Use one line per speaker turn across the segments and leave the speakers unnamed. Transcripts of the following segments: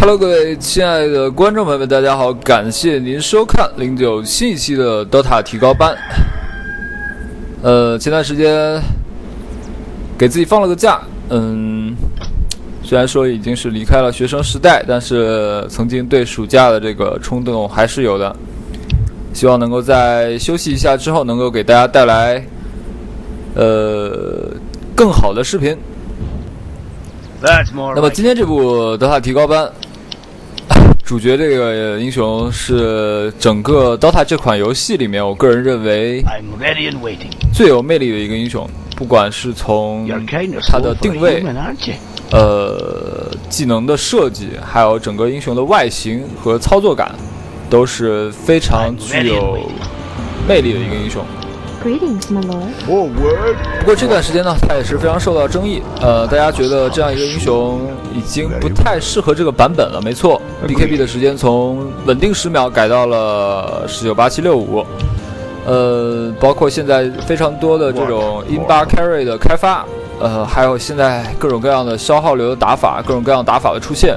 Hello， 各位亲爱的观众朋友们，大家好，感谢您收看09新一期的 DOTA 提高班。前段时间给自己放了个假，虽然说已经是离开了学生时代，但是曾经对暑假的这个冲动还是有的。希望能够在休息一下之后，能够给大家带来更好的视频。那么今天这部 DOTA 提高班。主角这个英雄是整个 DOTA 这款游戏里面，我个人认为最有魅力的一个英雄。不管是从他的定位、技能的设计，还有整个英雄的外形和操作感，都是非常具有魅力的一个英雄。
Greetings, my lord.
不过这段时间呢，他也是非常受到争议。大家觉得这样一个英雄已经不太适合这个版本了。没错 ，BKB 的时间从稳定10秒改到了198765。包括现在非常多的这种 in-bar carry 的开发，还有现在各种各样的消耗流的打法，各种各样打法的出现。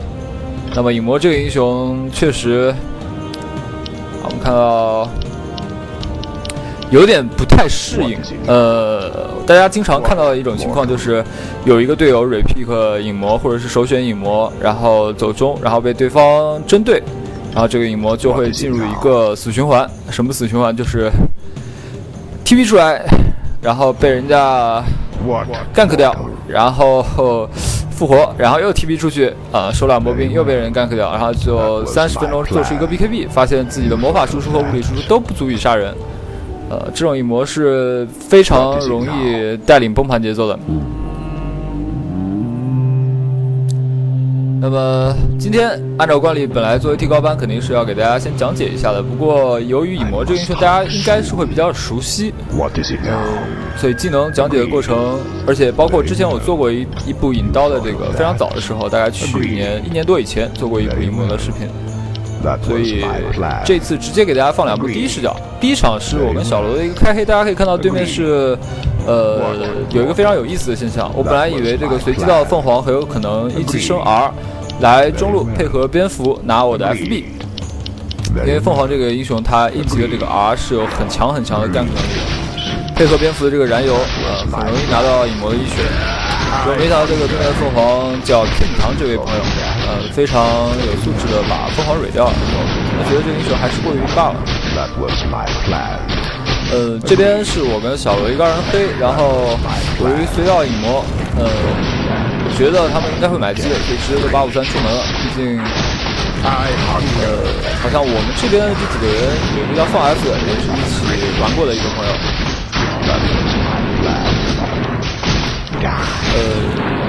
那么影魔这个英雄确实，我们看到。有点不太适应，大家经常看到的一种情况就是有一个队友 repick 影魔或者是首选影魔，然后走中，然后被对方针对，然后这个影魔就会进入一个死循环。什么死循环？就是 TP 出来，然后被人家 gank 掉，然后复活，然后又 TP 出去，手两波兵又被人 gank 掉，然后就30分钟做出一个 BKB， 发现自己的魔法输出和物理输出都不足以杀人。这种影魔是非常容易带领崩盘节奏的。那么今天按照惯例，本来作为提高班肯定是要给大家先讲解一下的。不过由于影魔这个英雄大家应该是会比较熟悉，所以技能讲解的过程，而且包括之前我做过一部引刀的这个非常早的时候，大概去年1年多以前做过一部影魔的视频。所以这次直接给大家放2部第一视角。第一场是我跟小罗的一个开黑，大家可以看到对面是有一个非常有意思的现象。我本来以为这个随机到的凤凰很有可能一起升 R 来中路配合蝙蝠拿我的 FB， 因为凤凰这个英雄他一级的这个 R 是有很强的gank能力的，配合蝙蝠的这个燃油很容易拿到影魔的1血。结果没想到这个对面的凤凰叫 King 堂这位朋友，非常有素质的把凤凰蕊掉了。我觉得这个英雄还是过于霸了。这边是我跟小罗一个人黑，然后由于随到影魔，觉得他们应该会买机的，所以直接就853出门了。毕竟，好像我们这边这几个人有一个叫凤 F 的，也是一起玩过的一个朋友。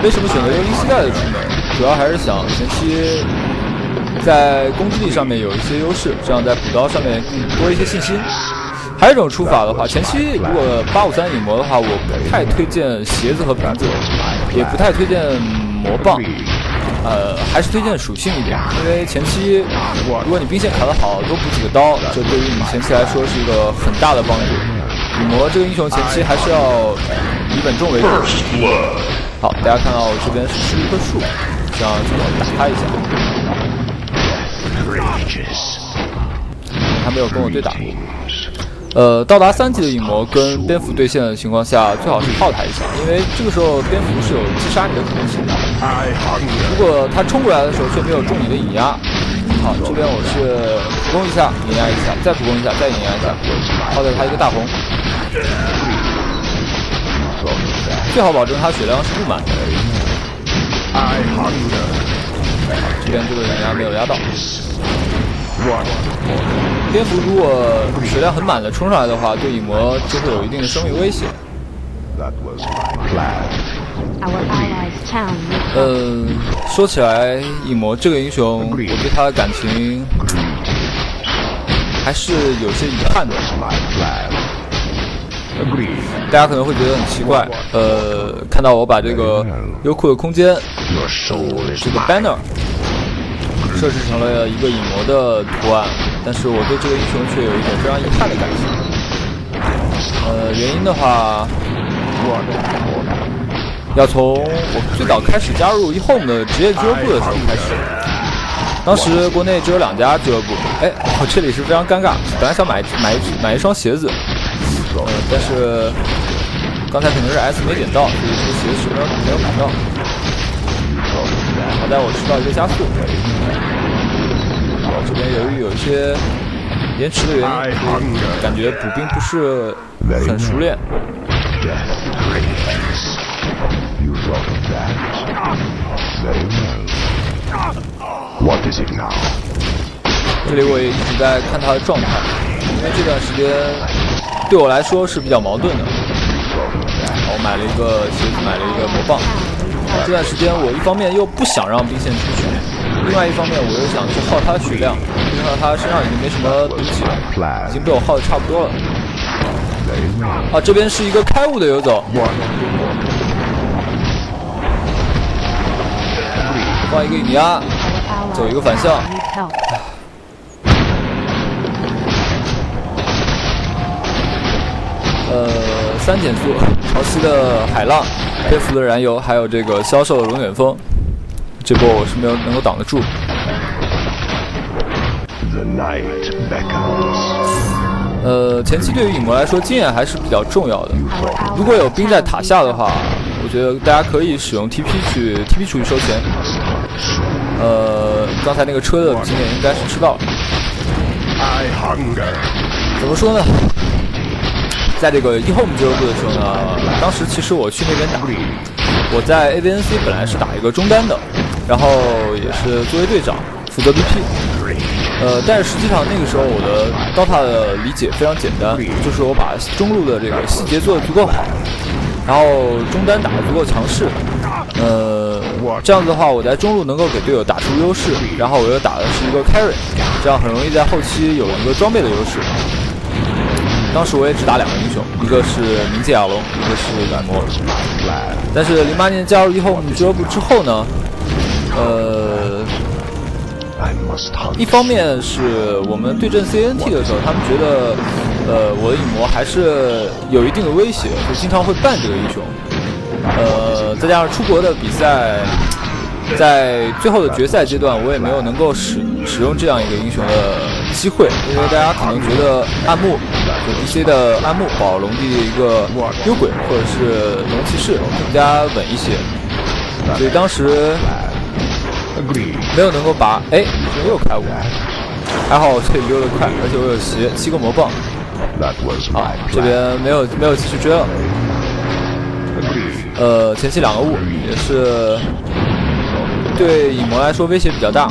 为什么选择幽灵膝盖的出门？主要还是想前期在攻击力上面有一些优势，这样在补刀上面多一些信心。还有一种出法的话，前期如果853影魔的话，我不太推荐鞋子和瓶子，也不太推荐魔棒，还是推荐属性一点，因为前期如果你兵线卡得好，多补几个刀，这对于你前期来说是一个很大的帮助。影魔这个英雄前期还是要以稳重为主。好，大家看到我这边是吃一棵树，想打他一下。还没有跟我对打。到达3级的影魔跟蝙蝠对线的情况下，最好是炮他一下，因为这个时候蝙蝠是有击杀你的可能性的。如果他冲过来的时候却没有中你的引压，好，这边我是普攻一下，引压一下，再普攻一下，再引压一下，炮在他一个大红。最好保证他血量是不满的。这边这个引压没有压到。蝙蝠如果血量很满的冲上来的话，对影魔就会有一定的生命威胁。说起来，影魔这个英雄，我对他的感情还是有些遗憾的。大家可能会觉得很奇怪，看到我把这个优酷的空间，这个 banner 设置成了一个影魔的图案，但是我对这个英雄却有一种非常遗憾的感情。原因的话，要从我最早开始加入 eHome 的职业俱乐部的时候开始。当时国内只有2家俱乐部，哎，我这里是非常尴尬，本来想买一双鞋子，但是刚才可能是 S 没点到，所以这个鞋子是没有买到。好在我吃到一个加速。这边由于有一些延迟的原因，感觉补兵不是很熟练。这里我也一直在看他的状态，因为这段时间对我来说是比较矛盾的。我买了一个鞋子，买了一个魔棒。这段时间我一方面又不想让兵线出血，另外一方面我又想去耗他的血量，因为他身上已经没什么毒气了，已经被我耗的差不多了。啊，这边是一个开悟的游走，放一个引压，走一个反向。3减速，潮汐的海浪，蝙蝠的燃油，还有这个销售的龙卷风，这波我是没有能够挡得住。前期对于影魔来说，经验还是比较重要的。如果有兵在塔下的话，我觉得大家可以使用 TP 出去收钱。刚才那个车的经验应该是吃到了。怎么说呢？在这个 eHome 俱乐部的时候呢，当时其实我去那边打，我在 AVNC 本来是打一个中单的，然后也是作为队长负责 BP。但是实际上那个时候我的 DOTA 的理解非常简单，就是我把中路的这个细节做得足够好，然后中单打得足够强势，这样子的话我在中路能够给队友打出优势，然后我又打的是一个 carry， 这样很容易在后期有一个装备的优势。当时我也只打2个英雄，一个是冥界亚龙，一个是影魔。但是08年加入eHome俱乐部之后呢，一方面是我们对阵 CNT 的时候，他们觉得我的影魔还是有一定的威胁，就经常会ban这个英雄。再加上出国的比赛，在最后的决赛阶段，我也没有能够使用这样一个英雄的机会，因为大家可能觉得暗木就 DC 的暗木保龙帝的一个幽鬼或者是龙骑士更加稳一些，所以当时没有能够把又开5，还好这里溜得快，而且我有7个魔棒，这边没有继续追了。前期2个雾也是对影魔来说威胁比较大。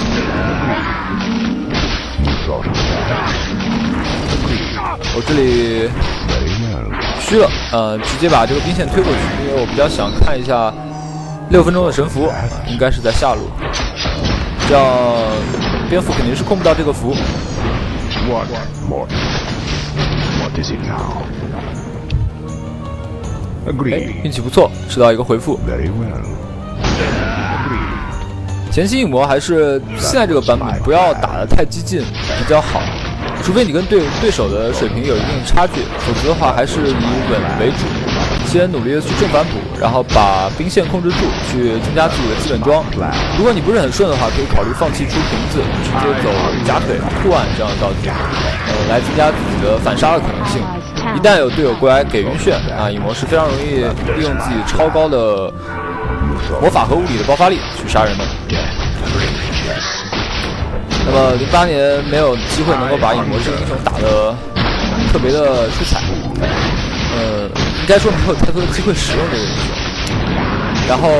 我这里虚了，直接把这个兵线推过去，因为我比较想看一下6分钟的神符，应该是在下路，这样蝙蝠肯定是控不到这个符。运气不错，吃到一个回复。前期影魔还是现在这个版本不要打得太激进比较好，除非你跟对手的水平有一定差距，否则的话还是以稳为主。先努力的去正反补，然后把兵线控制住，去增加自己的基本装。如果你不是很顺的话，可以考虑放弃出瓶子，直接走假腿、护腕这样的道具，来增加自己的反杀的可能性。一旦有队友过来给晕眩影魔是非常容易利用自己超高的魔法和物理的爆发力去杀人的。那么08年没有机会能够把影魔这个英雄打得特别的出彩，应该说没有太多的机会使用这个英雄。然后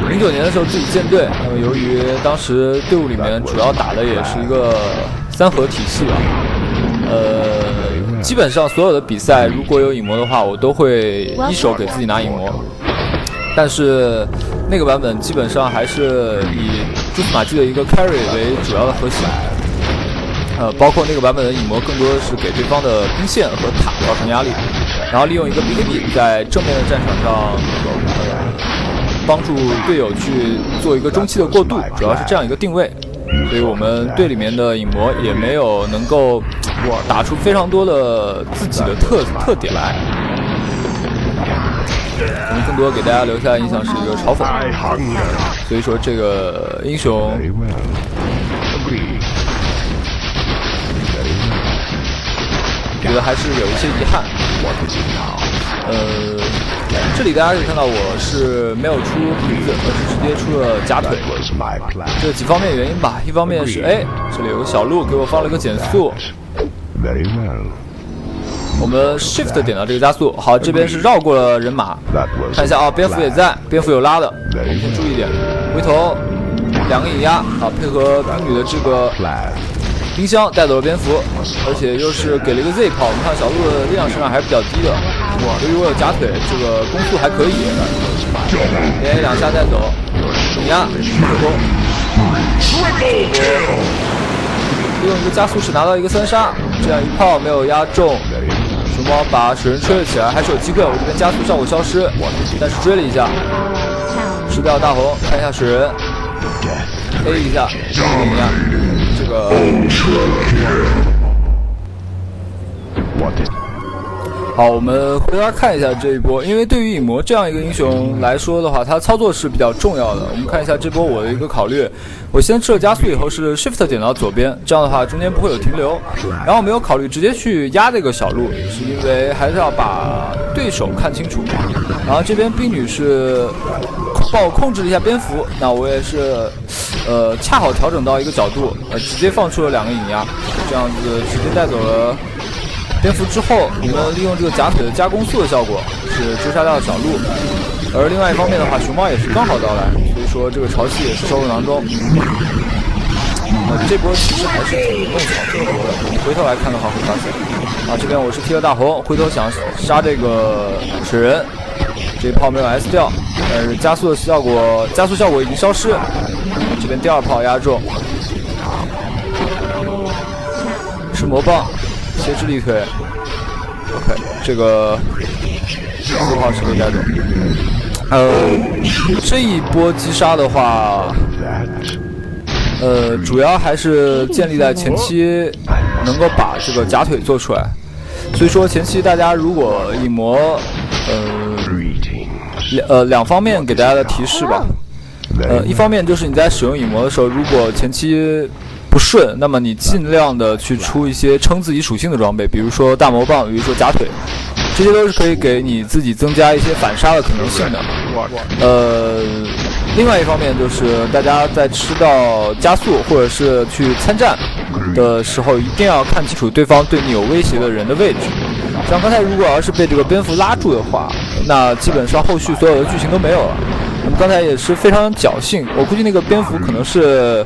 09年的时候自己建队，由于当时队伍里面主要打的也是一个3合体系吧，基本上所有的比赛如果有影魔的话，我都会一手给自己拿影魔。但是那个版本基本上还是以蛛丝马迹的一个 carry 为主要的核心，包括那个版本的影魔更多的是给对方的兵线和塔造成压力，然后利用一个 BKB 在正面的战场上，帮助队友去做一个中期的过渡，主要是这样一个定位。所以我们队里面的影魔也没有能够打出非常多的自己的特点来。能更多给大家留下的印象是一个嘲讽，所以说这个英雄觉得还是有一些遗憾。这里大家可以看到我是没有出瓶子，而是直接出了假腿，这几方面原因吧。一方面是这里有个小路给我放了一个减速，我们 Shift 点到这个加速，好，这边是绕过了人马，看一下啊，蝙蝠也在，蝙蝠有拉的，我们先注意一点，回头2个引压啊，配合冰女的这个冰箱带走了蝙蝠，而且又是给了一个 Z 炮。我们看小鹿的力量生长还是比较低的，由于我有假腿，这个攻速还可以，连2下带走，引压成功，利用一个加速式拿到一个3杀，这样一炮没有压中。熊猫把水人吹了起来，还是有机会。我这边加速效果消失，但是追了一下，吃掉大红，看一下水人 ，A 一下，引压。这个好，我们回头看一下这一波，因为对于影魔这样一个英雄来说的话，他操作是比较重要的。我们看一下这波我的一个考虑，我先吃了加速以后是 Shift 点到左边，这样的话中间不会有停留。然后我没有考虑直接去压这个小路，是因为还是要把对手看清楚。然后这边冰女是帮我控制了一下蝙蝠，那我也是恰好调整到一个角度，直接放出了2个引压，这样子直接带走了蝙蝠之后，我们利用这个假腿的加攻速的效果是追杀掉小鹿，而另外一方面的话，熊猫也是刚好到来，所以说这个潮汐也是收入囊中。这波其实还是挺弄巧成活的，我们回头来看的话会发现，这边我是踢了大红，回头想杀这个水人，这一炮没有 S 掉，但是加速效果已经消失，这边第2炮压中，是魔棒。斜直立腿 ，OK， 这个4炮是可以带走。这一波击杀的话，主要还是建立在前期能够把这个假腿做出来。所以说前期大家如果影魔，两方面给大家的提示吧。一方面就是你在使用影魔的时候，如果前期不顺，那么你尽量的去出一些撑自己属性的装备，比如说大魔棒，比如说假腿，这些都是可以给你自己增加一些反杀的可能性的。另外一方面就是大家在吃到加速或者是去参战的时候，一定要看清楚对方对你有威胁的人的位置。像刚才如果要是被这个蝙蝠拉住的话，那基本上后续所有的剧情都没有了。我们刚才也是非常侥幸，我估计那个蝙蝠可能是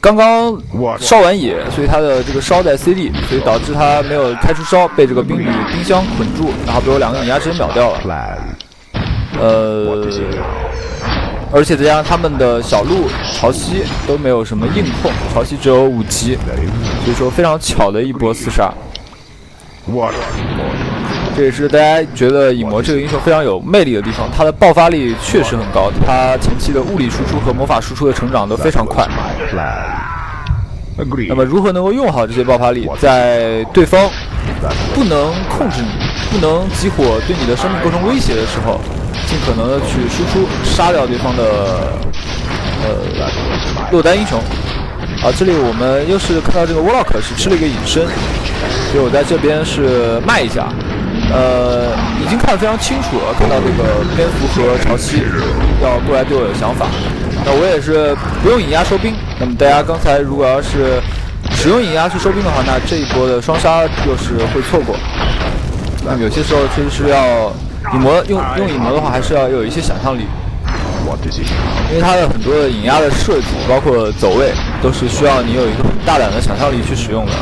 刚刚烧完野，所以他的这个烧在 CD， 所以导致他没有开出烧，被这个冰女冰箱捆住，然后被我2个引压直接秒掉了。而且再加上他们的小鹿潮汐都没有什么硬控，潮汐只有5级，所以说非常巧的一波4杀。这也是大家觉得影魔这个英雄非常有魅力的地方，他的爆发力确实很高，他前期的物理输出和魔法输出的成长都非常快。那么如何能够用好这些爆发力，在对方不能控制你、不能激活对你的生命构成威胁的时候，尽可能的去输出，杀掉对方的落单英雄。这里我们又是看到这个 Warlock 是吃了一个隐身，所以我在这边是卖一下。已经看得非常清楚了，看到这个蝙蝠和潮汐要过来对我有想法，那我也是不用引压收兵。那么大家刚才如果要是使用引压去收兵的话，那这一波的双杀又是会错过。那么有些时候确实是要影魔用影魔的话，还是要有一些想象力，因为它的很多的引压的设计，包括走位，都是需要你有一个很大胆的想象力去使用的。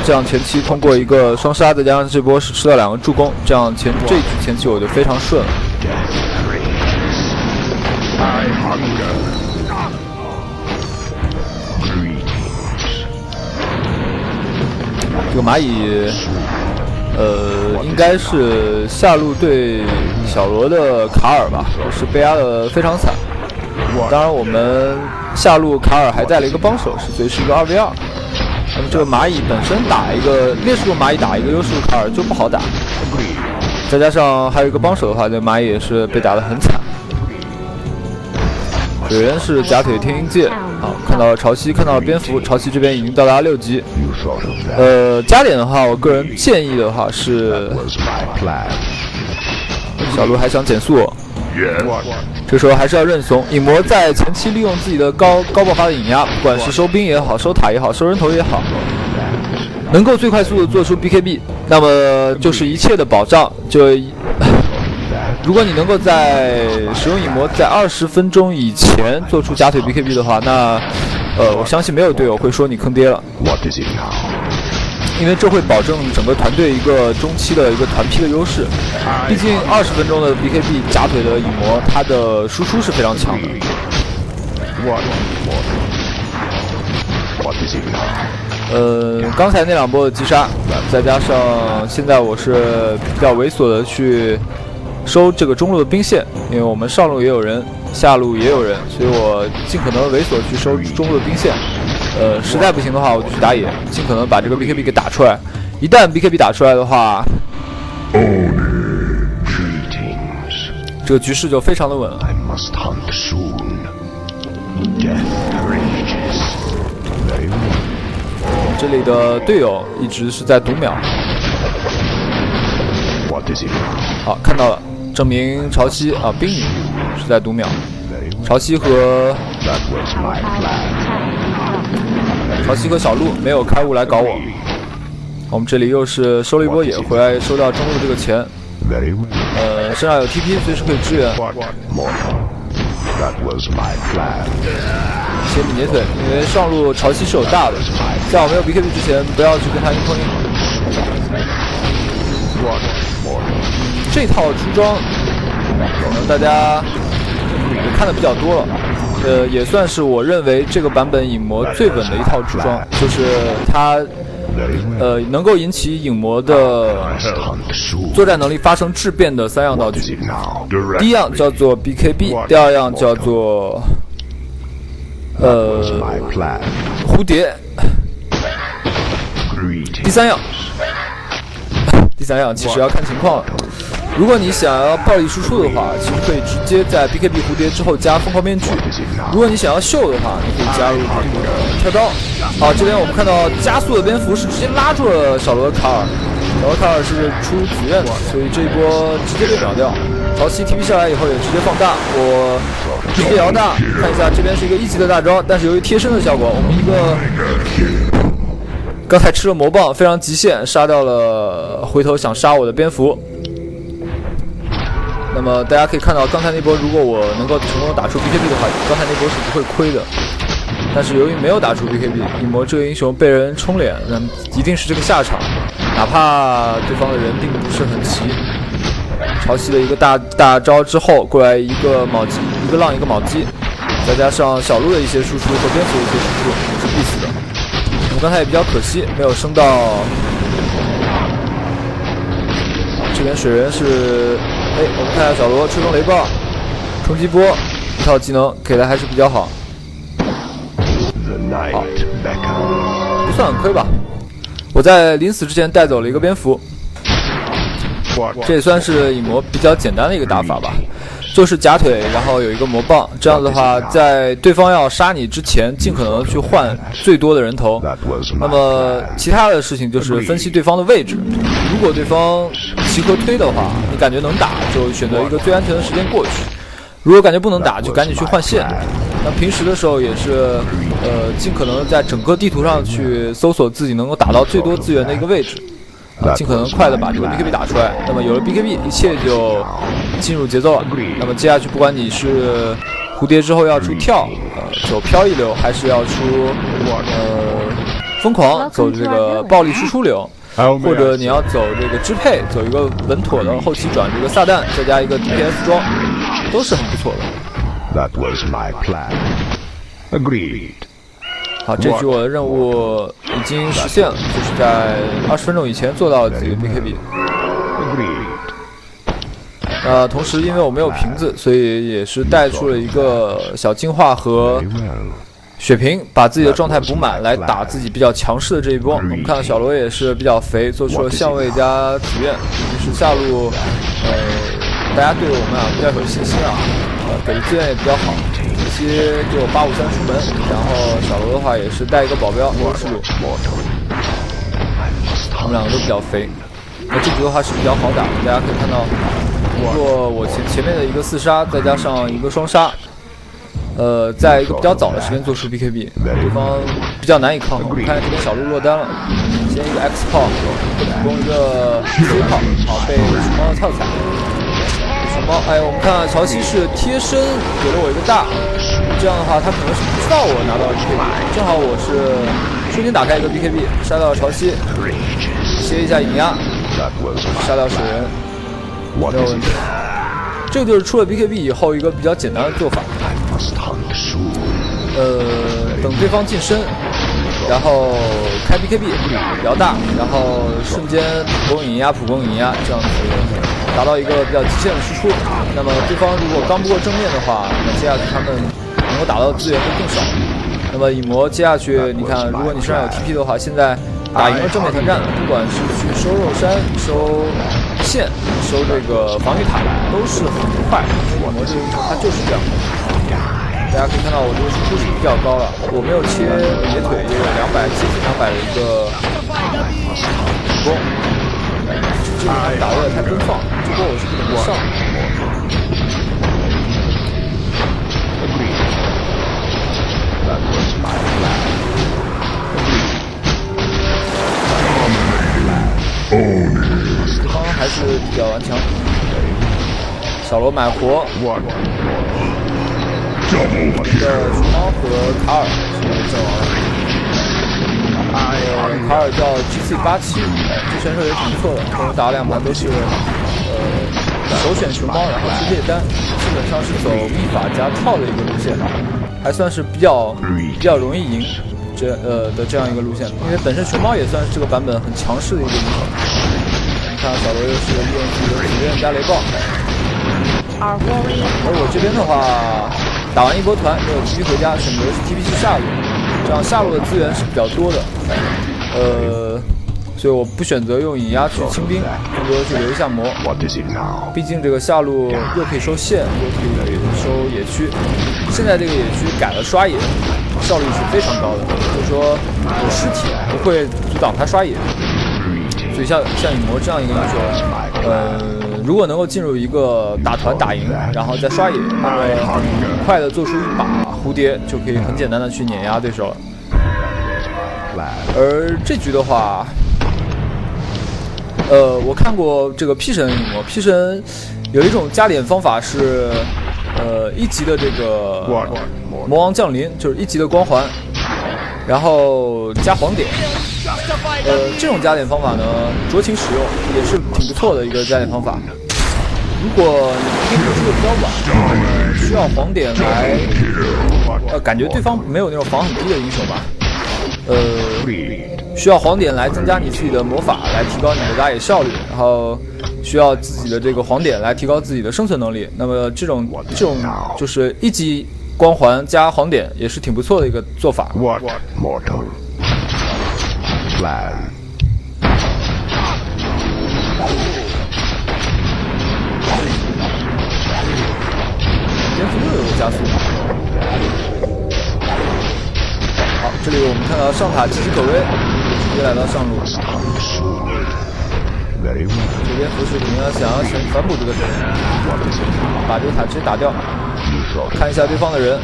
这样前期通过一个双杀，再加上这波是吃到2个助攻，这样这一局前期我就非常顺了。这个蚂蚁，应该是下路对小罗的卡尔吧，是被压的非常惨。当然，我们下路卡尔还带了一个帮手，所以是一个2v2。那么这个蚂蚁本身打一个劣势路蚂蚁打一个优势路卡尔就不好打，再加上还有一个帮手的话，这蚂蚁也是被打得很惨。水人是假腿天鹰界，好，看到了潮汐，看到了蝙蝠，潮汐这边已经到达6级。加点的话，我个人建议的话是，小鹿还想减速，这时候还是要认怂。影魔在前期利用自己的高爆发的引压，不管是收兵也好，收塔也好，收人头也好，能够最快速的做出 BKB， 那么就是一切的保障。如果你能够在使用影魔在20分钟以前做出假腿 BKB 的话，那我相信没有队友会说你坑爹了，因为这会保证整个团队一个中期的一个团批的优势。毕竟20分钟的 BKB 假腿的影魔，它的输出是非常强的。刚才那2波的击杀，再加上现在我是比较猥琐的去收这个中路的兵线，因为我们上路也有人，下路也有人，所以我尽可能猥琐去收中路的兵线。实在不行的话，我就去打野，尽可能把这个 BKB 给打出来。一旦 BKB 打出来的话，这个局势就非常的稳了。这里的队友一直是在读秒。好，看到了，证明潮汐啊，冰女是在读秒。潮汐和小鹿没有开悟来搞我。我们这里又是收了一波野，回来收到中路这个钱。身上有 TP， 随时可以支援。先抿截腿，因为上路潮汐是有大的，在我没有 BKB 之前，不要去跟他硬碰硬。这套出装，可能大家也看的比较多了，也算是我认为这个版本影魔最稳的一套出装，就是它能够引起影魔的作战能力发生质变的3样道具。第一样叫做 BKB， 第二样叫做蝴蝶，第三样其实要看情况了。如果你想要暴力输出的话，其实可以直接在 BKB 蝴蝶之后加疯狂面具。如果你想要秀的话，你可以加入这个跳刀。好，这边我们看到加速的蝙蝠是直接拉住了小罗卡尔，小罗卡尔是出紫苑的，所以这一波直接被秒掉。潮汐 TP 下来以后也直接放大，我直接摇大，看一下这边是一个1级的大招，但是由于贴身的效果，我们一个刚才吃了魔棒，非常极限，杀掉了回头想杀我的蝙蝠。那么大家可以看到，刚才那波如果我能够成功打出 BKB 的话，刚才那波是不会亏的。但是由于没有打出 BKB， 影魔这个英雄被人冲脸，那么一定是这个下场，哪怕对方的人并不是很齐。潮汐的一个大招之后，过来一个卯击，一个浪一个卯击，再加上小鹿的一些输出和蝙蝠的一些输出，是必死的。我们刚才也比较可惜，没有升到。这边水人是，我们看一下小罗吹风雷暴，冲击波，一套技能给的还是比较好。好，不算很亏吧。我在临死之前带走了一个蝙蝠，这也算是影魔比较简单的一个打法吧。就是假腿，然后有一个魔棒，这样的话，在对方要杀你之前，尽可能去换最多的人头。那么其他的事情就是分析对方的位置。如果对方齐合推的话，你感觉能打，就选择一个最安全的时间过去；如果感觉不能打，就赶紧去换线。那平时的时候也是，尽可能在整个地图上去搜索自己能够打到最多资源的一个位置。尽可能快的把这个 BKB 打出来，那么有了 BKB， 一切就进入节奏了。那么接下去，不管你是蝴蝶之后要出跳，走飘逸流，还是要出疯狂，走这个暴力输出流，或者你要走这个支配，走一个稳妥的后期转这个撒旦，再加一个 DPS 装，都是很不错的。That was my plan. Agreed. 好，这局我的任务已经实现了，就是在20分钟以前做到了这个 BKB。同时因为我没有瓶子，所以也是带出了一个小净化和血瓶，把自己的状态补满，来打自己比较强势的这一波。我们看到小罗也是比较肥，做出了相位加紫苑，于是下路，大家对我们比较有信心啊，给的资源也比较好。这些就853出门，然后小罗的话也是带一个保镖优势路，他们两个都比较肥。那这局的话是比较好打，大家可以看到，通过我前面的一个4杀，再加上一个双杀。在一个比较早的时间做出 BKB， 对方比较难以抗衡。看这边小鹿落单了，先一个 X 炮，攻一个 C 炮，好被熊猫的套踩。熊猫，我们看乔西是贴身给了我一个大，这样的话他可能是不知道我拿到了 BKB， 正好我是瞬间打开一个 BKB， 杀到乔西，歇一下引压，杀到水人，没有问题。这个就是出了 BKB 以后一个比较简单的做法。等对方近身，然后开 BKB 摇大，然后瞬间普攻引压，这样子达到一个比较极限的输出。那么对方如果刚不过正面的话，那接下去他们能够打到的资源会更少。那么影魔接下去，你看，如果你身上有 TP 的话，现在打赢了正面团战，不管是去收肉山、收线、收这个防御塔，都是很快。因为影魔这个英雄他就是这样。大家可以看到我这个输出是比较高的，我没有切野腿，也有200接近200的一个攻，这个他打的有点太奔放，这波我是不能上。对方还是比较顽强，小罗买活。我们的熊猫和卡尔是阵亡了，卡尔叫 GC87，这选手也挺不错的，跟我打2盘都是首选熊猫，然后去猎单，基本上是走秘法加套的一个路线，还算是比较容易赢的这样一个路线，因为本身熊猫也算是这个版本很强势的一个英雄。你看小罗又是利用自己的紫苑加雷暴，而我这边的话。打完一波团没有 TP 回家，选择是 TP 去下路，这样下路的资源是比较多的，所以我不选择用引压去清兵，更多的是留一下魔。毕竟这个下路又可以收线，又可以收野区。现在这个野区改了刷野，效率是非常高的，就是说有尸体不会阻挡他刷野。所以像影魔这样一个英雄，如果能够进入一个打团打赢，然后再刷野，那么很快的做出一把蝴蝶，就可以很简单的去碾压对手了。而这局的话，我看过这个 P 神影魔 ，P 神有一种加点方法是，1级的这个魔王降临，就是1级的光环，然后加黄点。这种加点方法呢，酌情使用也是挺不错的一个加点方法。如果你出的比较晚，需要黄点来，感觉对方没有那种防很低的英雄吧，需要黄点来增加你自己的魔法，来提高你的打野效率，然后需要自己的这个黄点来提高自己的生存能力。那么这种就是1级光环加黄点也是挺不错的一个做法。蝙蝠又有个加速。好，这里我们看到上塔岌岌可危，直接来到上路。这边服饰肯定要想要反补这个人，把这个塔直接打掉。看一下对方的人，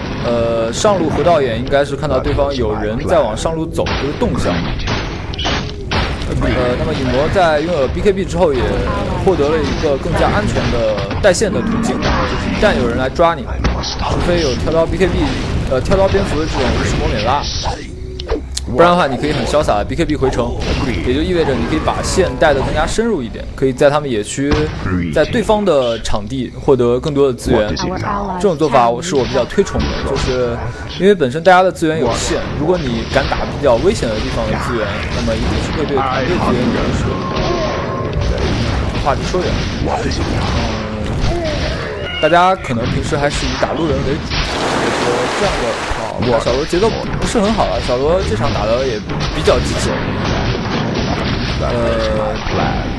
上路河道眼应该是看到对方有人在往上路走这个动向。那么影魔在拥有 BKB 之后，也获得了一个更加安全的带线的途径，就是一旦有人来抓你，除非有跳刀 BKB，跳刀蝙蝠的这种无视魔免拉，不然的话你可以很潇洒的 BKB 回城，也就意味着你可以把线带得更加深入一点，可以在他们野区，在对方的场地获得更多的资源。这种做法是我比较推崇的，就是因为本身大家的资源有限，如果你敢打比较危险的地方的资源，那么一定是会对团队资源有优势。话题说远，大家可能平时还是以打路人为主，所以说这样的小罗节奏不是很好了，小罗这场打的也比较积极。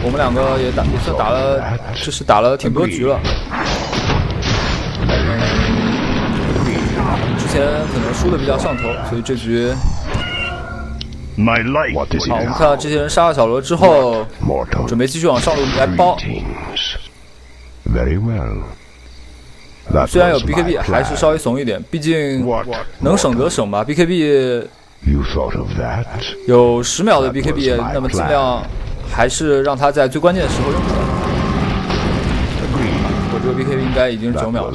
我们两个也算打了，就是打了挺多局了。之前可能输的比较上头，所以这局。好，我们看到这些人杀了小罗之后，准备继续往上路来包。虽然有 BKB， 还是稍微怂一点，毕竟能省则省吧。BKB 有10秒的 BKB， 那么尽量还是让他在最关键的时候用出来。我这个 BKB 应该已经是9秒了。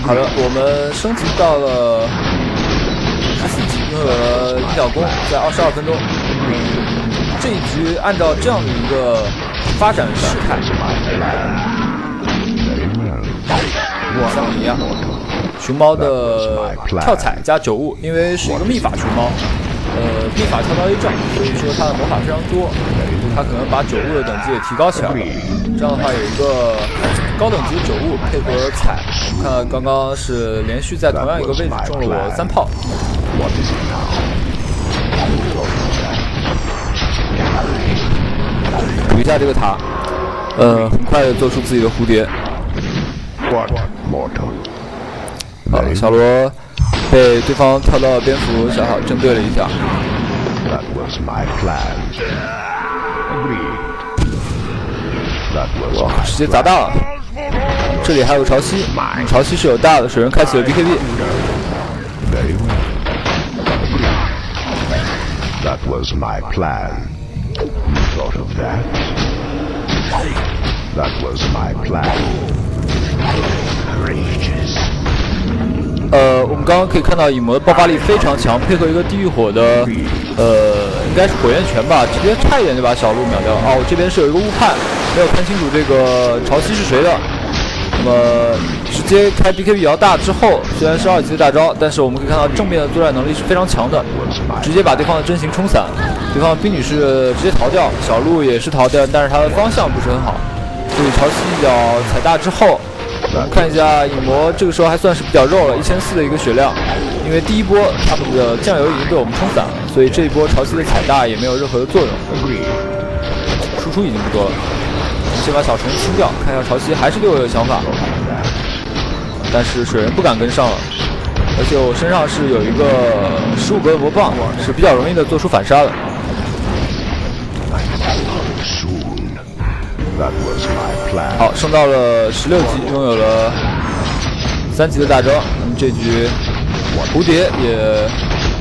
好的，我们升级到了14级，拥有了一小攻，在22分钟。这一局按照这样的一个发展势态，像一样，熊猫的跳踩加9物，因为是一个秘法熊猫，秘法跳到1丈，所以说它的魔法非常多，它可能把9物的等级也提高起来了。这样的话有一个高等级9物配合踩，我们看刚刚是连续在同样一个位置中了我3炮。补一下这个塔，很快的做出自己的蝴蝶。小罗被对方跳到蝙蝠小号针对了一下，哇，直接砸大了。这里还有潮汐，潮汐是有大的，水人开启了 BKB。That was my plan. You thought of that? That was my plan. Courageous. 我们刚刚可以看到影魔的爆发力非常强，配合一个地狱火的，应该是火焰拳吧，这边差一点就把小鹿秒掉。哦，这边是有一个误判，没有看清楚这个潮汐是谁的。那么直接开 BKB 摇大之后，虽然是2级的大招，但是我们可以看到正面的作战能力是非常强的，直接把对方的阵型冲散。对方冰女是直接逃掉，小鹿也是逃掉，但是他的方向不是很好。所以潮汐一脚踩大之后，我们看一下影魔这个时候还算是比较肉了，1400的一个血量，因为第一波他们的酱油已经被我们冲散了，所以这一波潮汐的踩大也没有任何的作用，输出已经不多了。先把小虫清掉，看一下潮汐还是对我有想法，但是水人不敢跟上了，而且我身上是有一个15个魔棒，是比较容易的做出反杀的。好，升到了16级，拥有了3级的大招，那么这局蝴蝶也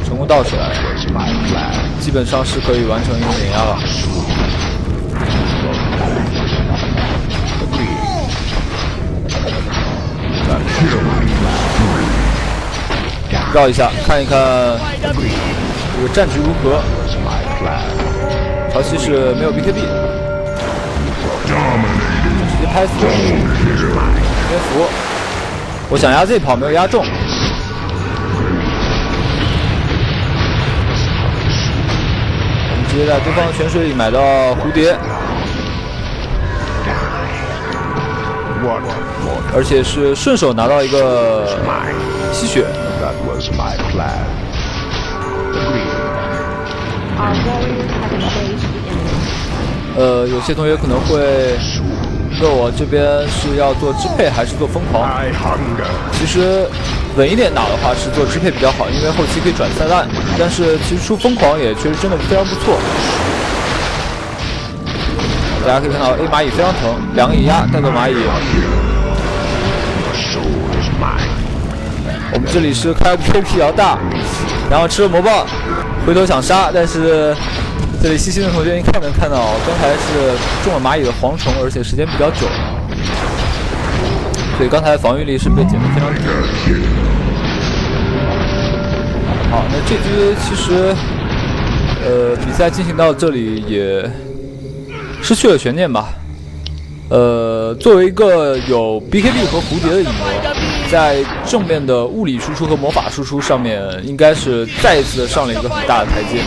成功到手，基本上是可以完成一个碾压了。绕一下，看一看这个战局如何。潮汐是没有 BKB， 直接拍死蝙蝠。我想压 Z 跑，没有压中。我们直接在对方的泉水里买到蝴蝶。而且是顺手拿到一个吸血。有些同学可能会问我这边是要做支配还是做疯狂？其实稳一点打的话是做支配比较好，因为后期可以转散弹。但是其实出疯狂也确实真的非常不错。大家可以看到 A 蚂蚁非常疼，2个一压带走蚂蚁。我们这里是开 BKB 摇大，然后吃了魔棒，回头想杀，但是这里细心的同学应该能看到，刚才是中了蚂蚁的蝗虫，而且时间比较久，所以刚才防御力是被减得非常低。好，那这局其实比赛进行到这里也失去了悬念吧。作为一个有 BKB 和蝴蝶的影魔，在正面的物理输出和魔法输出上面，应该是再一次的上了一个很大的台阶。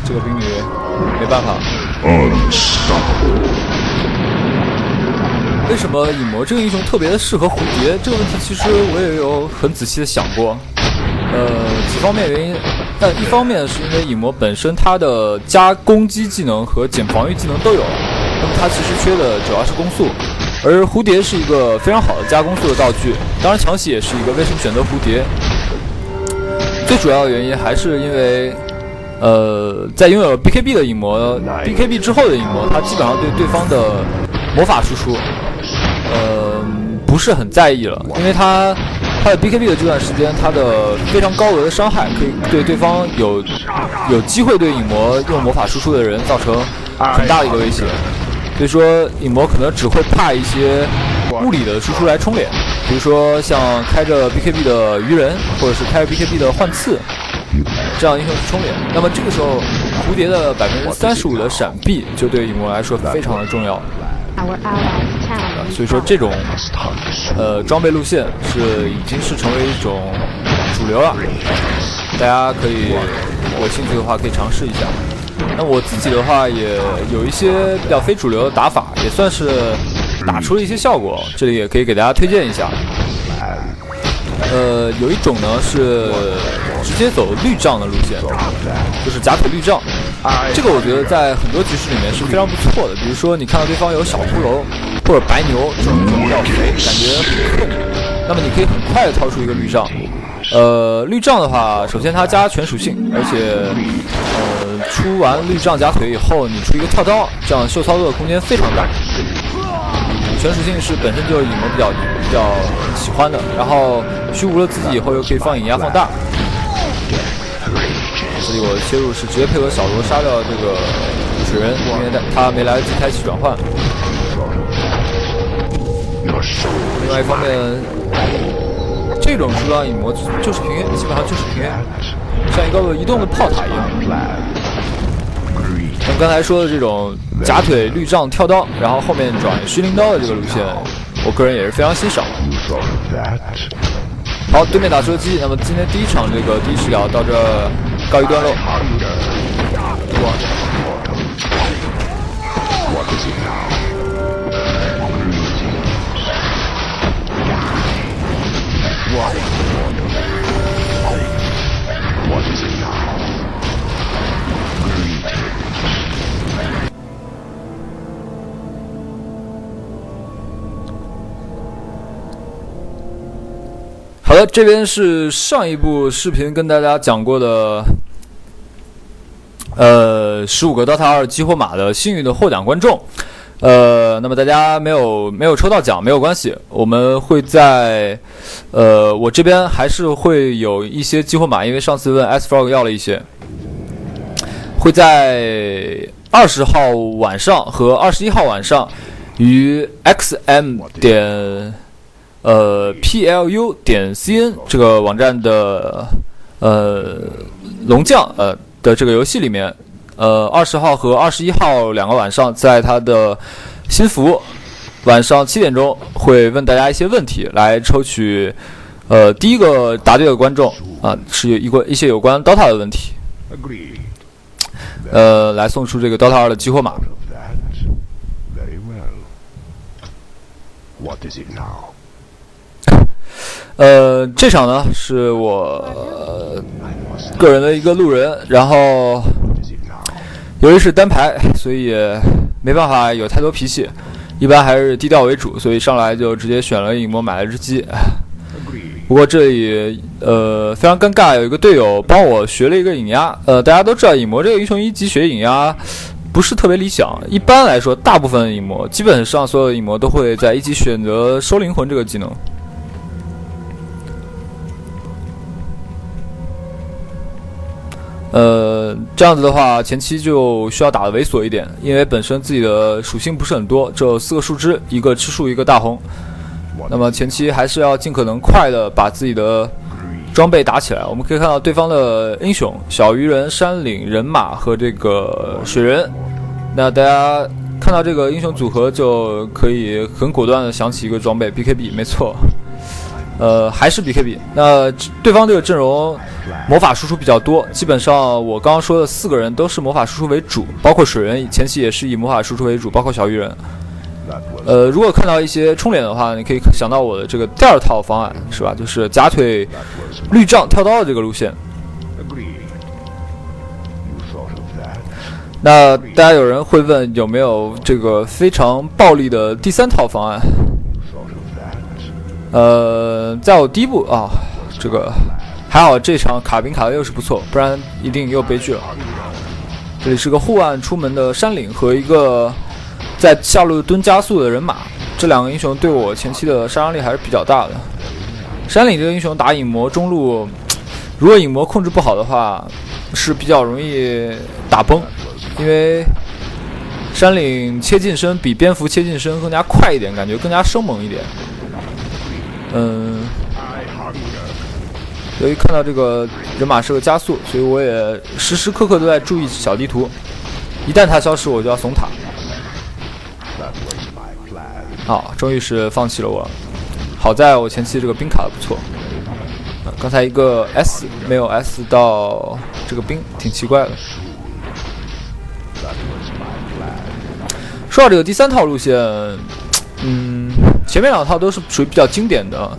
这个冰女没办法。为什么影魔这个英雄特别的适合蝴蝶？这个问题其实我也有很仔细的想过。几方面原因，但一方面是因为影魔本身它的加攻击技能和减防御技能都有了，那么它其实缺的主要是攻速，而蝴蝶是一个非常好的加攻速的道具。当然，强袭也是一个。为什么选择蝴蝶？最主要的原因还是因为，在拥有 BKB 的影魔 ，BKB 之后的影魔，它基本上对对方的魔法输出，不是很在意了，因为它的 BKB 的这段时间，它的非常高额的伤害，可以对对方有机会对影魔用魔法输出的人造成很大的一个威胁。所以说，影魔可能只会怕一些物理的输出来冲脸，比如说像开着 BKB 的鱼人，或者是开着 BKB 的幻刺，这样英雄是冲脸。那么这个时候，蝴蝶的35%的闪避就对影魔来说非常的重要。所以说这种装备路线已经是成为一种主流了，大家可以有兴趣的话可以尝试一下。那我自己的话也有一些比较非主流的打法，也算是打出了一些效果，这里也可以给大家推荐一下。有一种呢是直接走绿杖的路线，就是假腿绿杖。这个我觉得在很多局势里面是非常不错的。比如说你看到对方有小骷髅或者白牛这种比较肥，感觉很克你，那么你可以很快的掏出一个绿杖。绿杖的话，首先它加全属性，而且出完绿杖假腿以后，你出一个跳刀，这样秀操作的空间非常大。全属性是本身就是影魔比较喜欢的，然后虚无了自己以后又可以放影压放大。这里我切入是直接配合小罗杀掉这个水人，因为他没来得及开启转换。另外一方面，这种出装影魔就是平 A， 基本上就是平 A， 像一个移动的炮塔一样。像刚才说的这种假腿绿杖跳刀，然后后面转虚灵刀的这个路线，我个人也是非常欣赏。好，对面打车机，那么今天第一场这个第一视角到这告一段落。好的，这边是上一部视频跟大家讲过的，15个 DOTA 2激活码的幸运的获奖观众。那么大家没有抽到奖没有关系，我们会在我这边还是会有一些激活码，因为上次问 S-Frog 要了一些，会在20号晚上和21号晚上于 xm.PLU.cn 这个网站的龙将的这个游戏里面，20号和21号2个晚上，在他的新服晚上7点钟会问大家一些问题，来抽取第一个答对的观众是一些有关 DOTA 的问题，来送出这个 DOTA 2的激活码。这场呢是我个人的一个路人，然后由于是单排，所以也没办法有太多脾气，一般还是低调为主，所以上来就直接选了影魔买了只鸡。不过这里非常尴尬，有一个队友帮我学了一个影压，大家都知道影魔这个英雄一级学影压不是特别理想，一般来说大部分影魔，基本上所有的影魔都会在一级选择收灵魂这个技能。这样子的话，前期就需要打得猥琐一点，因为本身自己的属性不是很多，只有4个树枝，一个吃树，一个大红。那么前期还是要尽可能快的把自己的装备打起来。我们可以看到对方的英雄小鱼人、山岭、人马和这个水人。那大家看到这个英雄组合，就可以很果断的想起一个装备 BKB， 没错。还是 BKB。那对方这个阵容魔法输出比较多，基本上我刚刚说的4个人都是魔法输出为主，包括水人前期也是以魔法输出为主，包括小鱼人。如果看到一些冲脸的话，你可以想到我的这个第二套方案，是吧？就是假腿绿杖跳刀的这个路线。那大家有人会问有没有这个非常暴力的第三套方案？在我第一步啊，这个还好，这场卡宾卡的又是不错，不然一定又悲剧了。这里是个护岸出门的山岭和一个在下路蹲加速的人马，这两个英雄对我前期的杀伤力还是比较大的。山岭这个英雄打影魔中路，如果影魔控制不好的话，是比较容易打崩。因为山岭切近身比蝙蝠切近身更加快一点，感觉更加生猛一点。由于看到这个人马是个加速，所以我也时时刻刻都在注意小地图。一旦它消失，我就要怂塔。好，终于是放弃了我。好在我前期这个兵卡的不错。刚才一个 S 没有 S 到这个兵，挺奇怪的。说到这个第三套路线，前面两套都是属于比较经典的，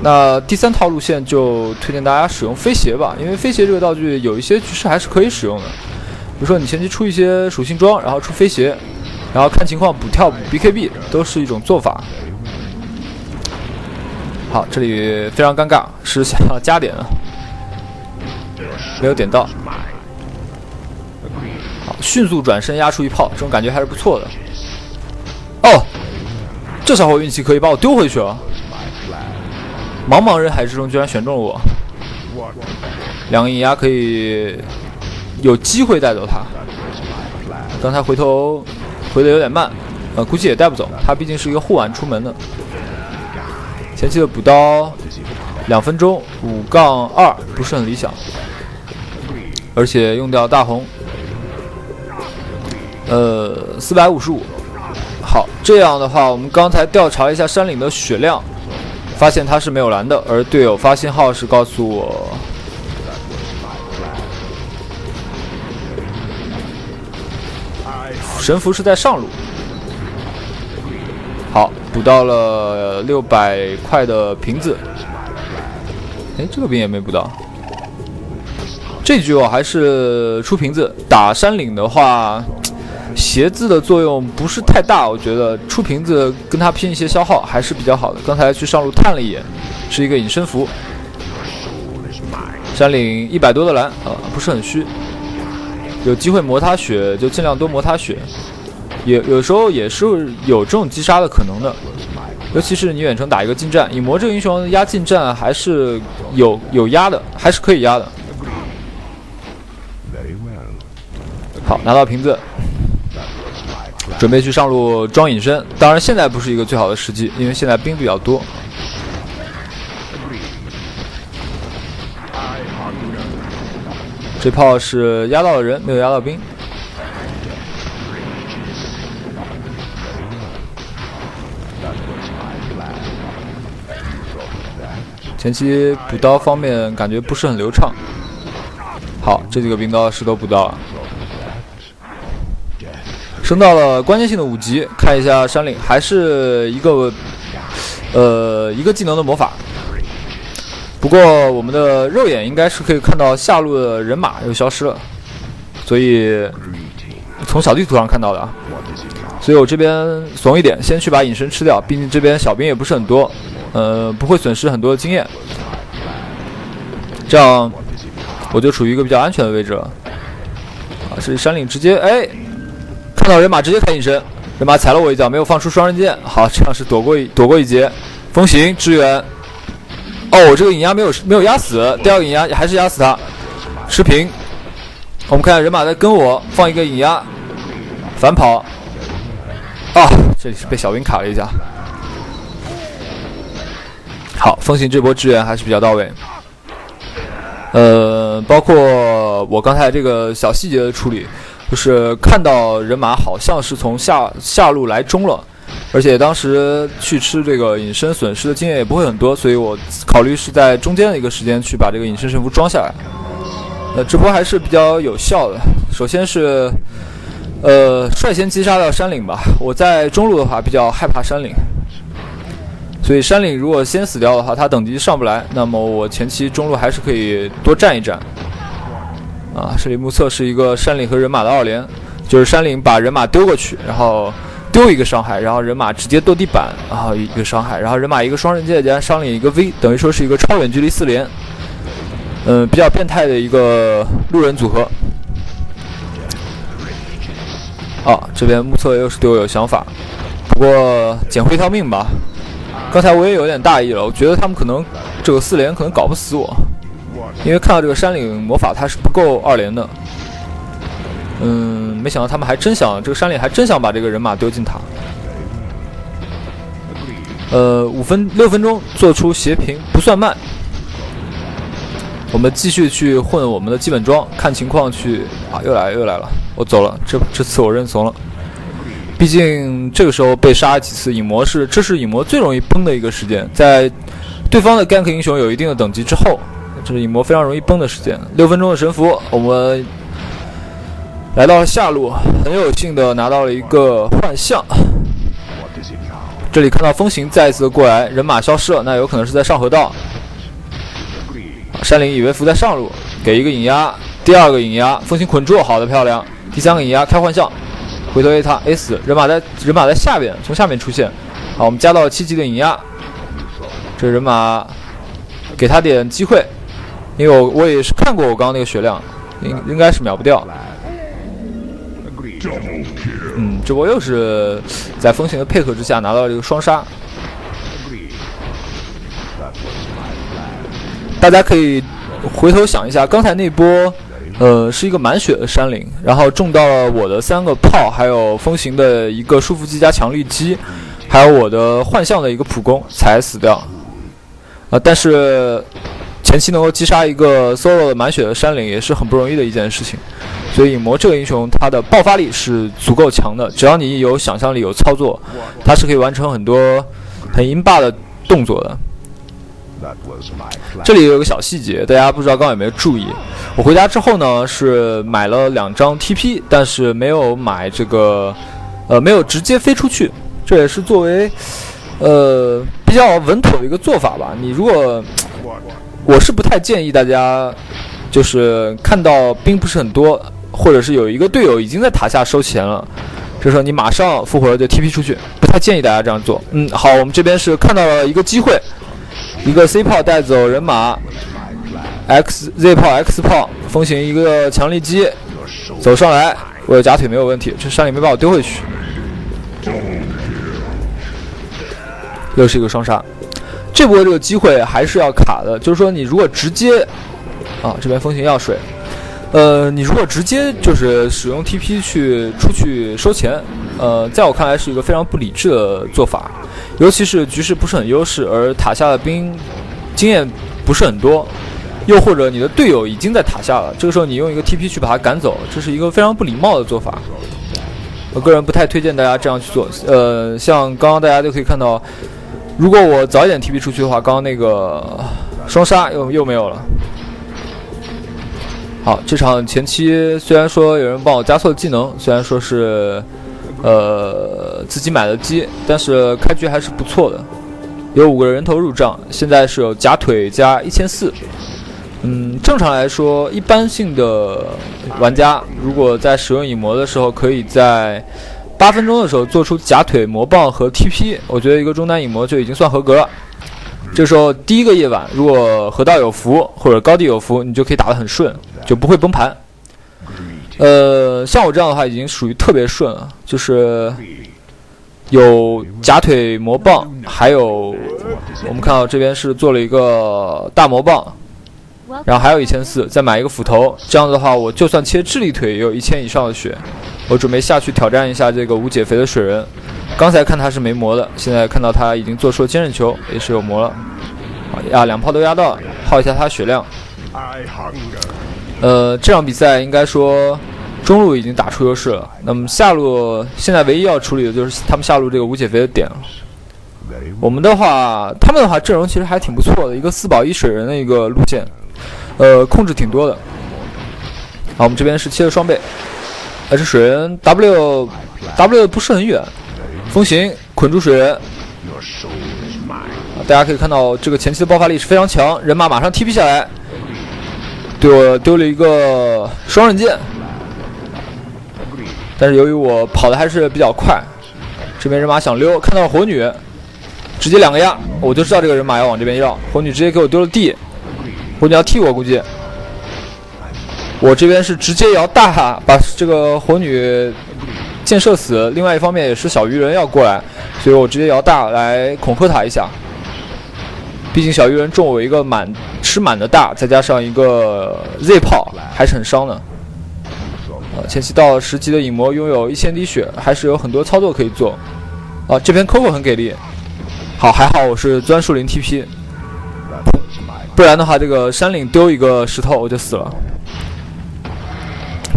那第三套路线就推荐大家使用飞鞋吧，因为飞鞋这个道具有一些局势还是可以使用的，比如说你前期出一些属性装，然后出飞鞋，然后看情况补跳补 BKB 都是一种做法。好，这里非常尴尬，是想要加点了，没有点到。好，迅速转身压出一炮，这种感觉还是不错的。哦，这小伙运气可以，把我丢回去了。茫茫人海之中居然选中了我，两个引压可以有机会带走他。刚才回头回的有点慢，估计也带不走，他毕竟是一个护腕出门的。前期的补刀2分钟5-2不是很理想，而且用掉大红，455。好，这样的话，我们刚才调查了一下山岭的血量，发现他是没有蓝的，而队友发信号是告诉我，神符是在上路。好，补到了600块的瓶子。哎，这个兵也没补到。这局我还是出瓶子，打山岭的话，鞋子的作用不是太大，我觉得出瓶子跟他拼一些消耗还是比较好的。刚才去上路探了一眼，是一个隐身符。山岭100多的蓝不是很虚，有机会磨他血就尽量多磨他血。有时候也是有这种击杀的可能的，尤其是你远程打一个近战，影魔这个英雄压近战还是有压的，还是可以压的。好，拿到瓶子，准备去上路装隐身。当然现在不是一个最好的时机，因为现在兵比较多。这炮是压到了人，没有压到兵。前期补刀方面感觉不是很流畅。好，这几个兵刀是都补到了，升到了关键性的5级。看一下山岭，还是一个技能的魔法。不过我们的肉眼应该是可以看到下路的人马又消失了，所以从小地图上看到的啊。所以我这边怂一点，先去把隐身吃掉，毕竟这边小兵也不是很多。不会损失很多的经验，这样我就处于一个比较安全的位置了。啊，这里山岭直接看到人马直接开隐身，人马踩了我一脚，没有放出双刃剑。好，这样是躲过一劫。风行支援。哦，这个引压没有压死，第二个引压还是压死他，持平。我们看人马在跟我放一个引压，反跑。这里是被小兵卡了一下。好，风行这波支援还是比较到位。包括我刚才这个小细节的处理，就是看到人马好像是从下路来中了，而且当时去吃这个隐身损失的经验也不会很多，所以我考虑是在中间的一个时间去把这个隐身神符装下来。这波还是比较有效的。首先是率先击杀掉山岭吧。我在中路的话比较害怕山岭，所以山岭如果先死掉的话，他等级上不来，那么我前期中路还是可以多站一站。啊，这里目测是一个山岭和人马的2连，就是山岭把人马丢过去，然后丢一个伤害，然后人马直接跺地板，然后一个伤害，然后人马一个双刃剑加山岭一个 V， 等于说是一个超远距离4连。比较变态的一个路人组合。这边目测又是对我有想法，不过捡回一条命吧。刚才我也有点大意了，我觉得他们可能这个4连可能搞不死我，因为看到这个山岭魔法它是不够2连的。没想到他们还真想，这个山岭还真想把这个人马丢进塔。6分钟做出斜平不算慢。我们继续去混我们的基本装，看情况去又来了，我走了，这次我认怂了。毕竟这个时候被杀几次影魔这是影魔最容易崩的一个时间，在对方的 gank 英雄有一定的等级之后，这是影魔非常容易崩的时间。6分钟的神符，我们来到了下路，很有幸的拿到了一个幻象。这里看到风行再一次的过来，人马消失了，那有可能是在上河道。山岭以为伏在上路，给一个引压，第2个引压，风行捆住，好的漂亮。第3个引压开幻象，回头 A 他 A 死，人马在下边，从下面出现。好，我们加到了7级的引压，这人马给他点机会，因为我也是看过我刚刚那个血量，应该是秒不掉。这波又是在风行的配合之下拿到了这个双杀。大家可以回头想一下，刚才那波，是一个满血的山岭，然后中到了我的3个炮，还有风行的一个束缚技加强力击，还有我的幻象的一个普攻才死掉。但是前期能够击杀一个 solo 的满血的山岭也是很不容易的一件事情。所以影魔这个英雄他的爆发力是足够强的，只要你有想象力有操作，他是可以完成很多很阴霸的动作的。这里有个小细节，大家不知道刚刚有没有注意。我回家之后呢，是买了2张 TP， 但是没有买这个，没有直接飞出去。这也是作为比较稳妥的一个做法吧。你如果，我是不太建议大家，就是看到兵不是很多，或者是有一个队友已经在塔下收钱了，这时候你马上复活了就 TP 出去，不太建议大家这样做。好，我们这边是看到了一个机会。一个 C 炮带走人马 ，Z 炮 X 炮，风行一个强力击，走上来，我有假腿没有问题，这山里没把我丢回去，又是一个双杀。这波这个机会还是要卡的，就是说你如果直接，这边风行药水，你如果直接就是使用 TP 出去收钱，在我看来是一个非常不理智的做法。尤其是局势不是很优势，而塔下的兵经验不是很多，又或者你的队友已经在塔下了，这个时候你用一个 TP 去把他赶走，这是一个非常不礼貌的做法。我个人不太推荐大家这样去做。像刚刚大家就可以看到，如果我早一点 TP 出去的话，刚刚那个双杀又没有了。好，这场前期虽然说有人帮我加错技能，虽然说是自己买的机，但是开局还是不错的，有5个人头入账，现在是有假腿加1400。正常来说，一般性的玩家如果在使用影魔的时候，可以在8分钟的时候做出假腿、魔棒和 TP， 我觉得一个中单影魔就已经算合格了。这时候第一个夜晚，如果河道有符或者高地有符，你就可以打得很顺，就不会崩盘。像我这样的话已经属于特别顺了，就是有假腿魔棒，还有我们看到这边是做了一个大魔棒，然后还有1400，再买一个斧头，这样的话我就算切智力腿也有1000以上的血。我准备下去挑战一下这个无解肥的水人，刚才看他是没魔的，现在看到他已经做出了坚韧球，也是有魔了。2炮都压到了，耗一下他血量。这场比赛应该说中路已经打出优势了，那么下路现在唯一要处理的就是他们下路这个无解肥的点了。我们的话，他们的话阵容其实还挺不错的，一个4保1水人的一个路线，控制挺多的。好，我们这边是切了双倍，这水人 W 不是很远，风行捆住水人。大家可以看到这个前期的爆发力是非常强，人马马上 TP 下来，对我丢了一个双刃剑，但是由于我跑的还是比较快，这边人马想溜，看到火女，直接2个压，我就知道这个人马要往这边绕，火女直接给我丢了地，火女要踢我，估计我这边是直接摇大把这个火女箭射死，另外一方面也是小鱼人要过来，所以我直接摇大来恐吓他一下。毕竟小鱼人中我一个吃满的大，再加上一个 Z 炮，还是很伤的。前期到10级的影魔拥有1000滴血，还是有很多操作可以做。这边 Coco 很给力，好，还好我是钻树林 TP， 不然的话这个山岭丢一个石头我就死了。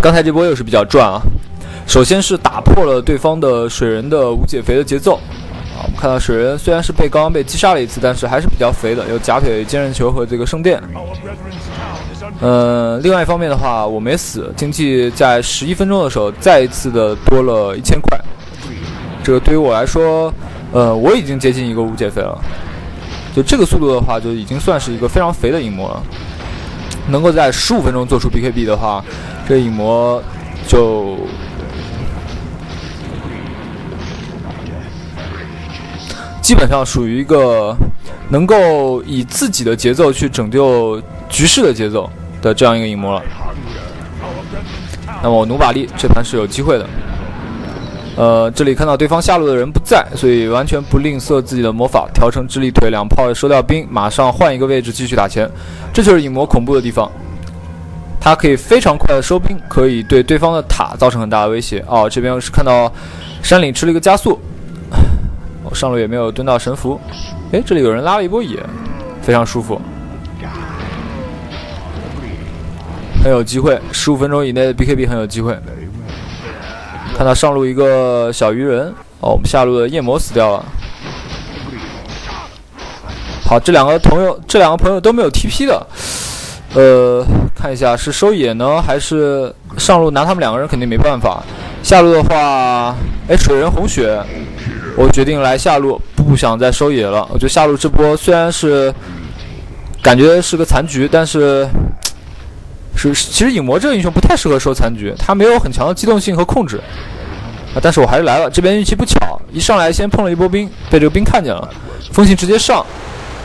刚才这波又是比较赚啊，首先是打破了对方的水人的无解肥的节奏。我们看到水人虽然是刚刚被击杀了一次，但是还是比较肥的，有假腿、坚韧球和这个圣殿。另外一方面的话，我没死，经济在11分钟的时候再一次的多了1000块。这个对于我来说，我已经接近一个无解肥了。就这个速度的话，就已经算是一个非常肥的影魔了。能够在15分钟做出 BKB 的话，这个影魔就基本上属于一个能够以自己的节奏去拯救局势的节奏的这样一个影魔了。那么我努把力这盘是有机会的。这里看到对方下路的人不在，所以完全不吝啬自己的魔法，调成智力腿2炮收掉兵，马上换一个位置继续打钱。这就是影魔恐怖的地方，他可以非常快的收兵，可以对对方的塔造成很大的威胁。这边是看到山岭吃了一个加速。上路也没有蹲到神符，这里有人拉了一波野，非常舒服，很有机会。15分钟以内的 BKB 很有机会。看到上路一个小鱼人，我们下路的夜魔死掉了。好，这两个朋友都没有 TP 的，看一下是收野呢，还是上路拿他们2个人肯定没办法。下路的话，水人红血。我决定来下路，不想再收野了。我觉得下路这波虽然是感觉是个残局，但是其实影魔这个英雄不太适合收残局，他没有很强的机动性和控制。但是我还是来了，这边运气不巧，一上来先碰了一波兵，被这个兵看见了，风行直接上。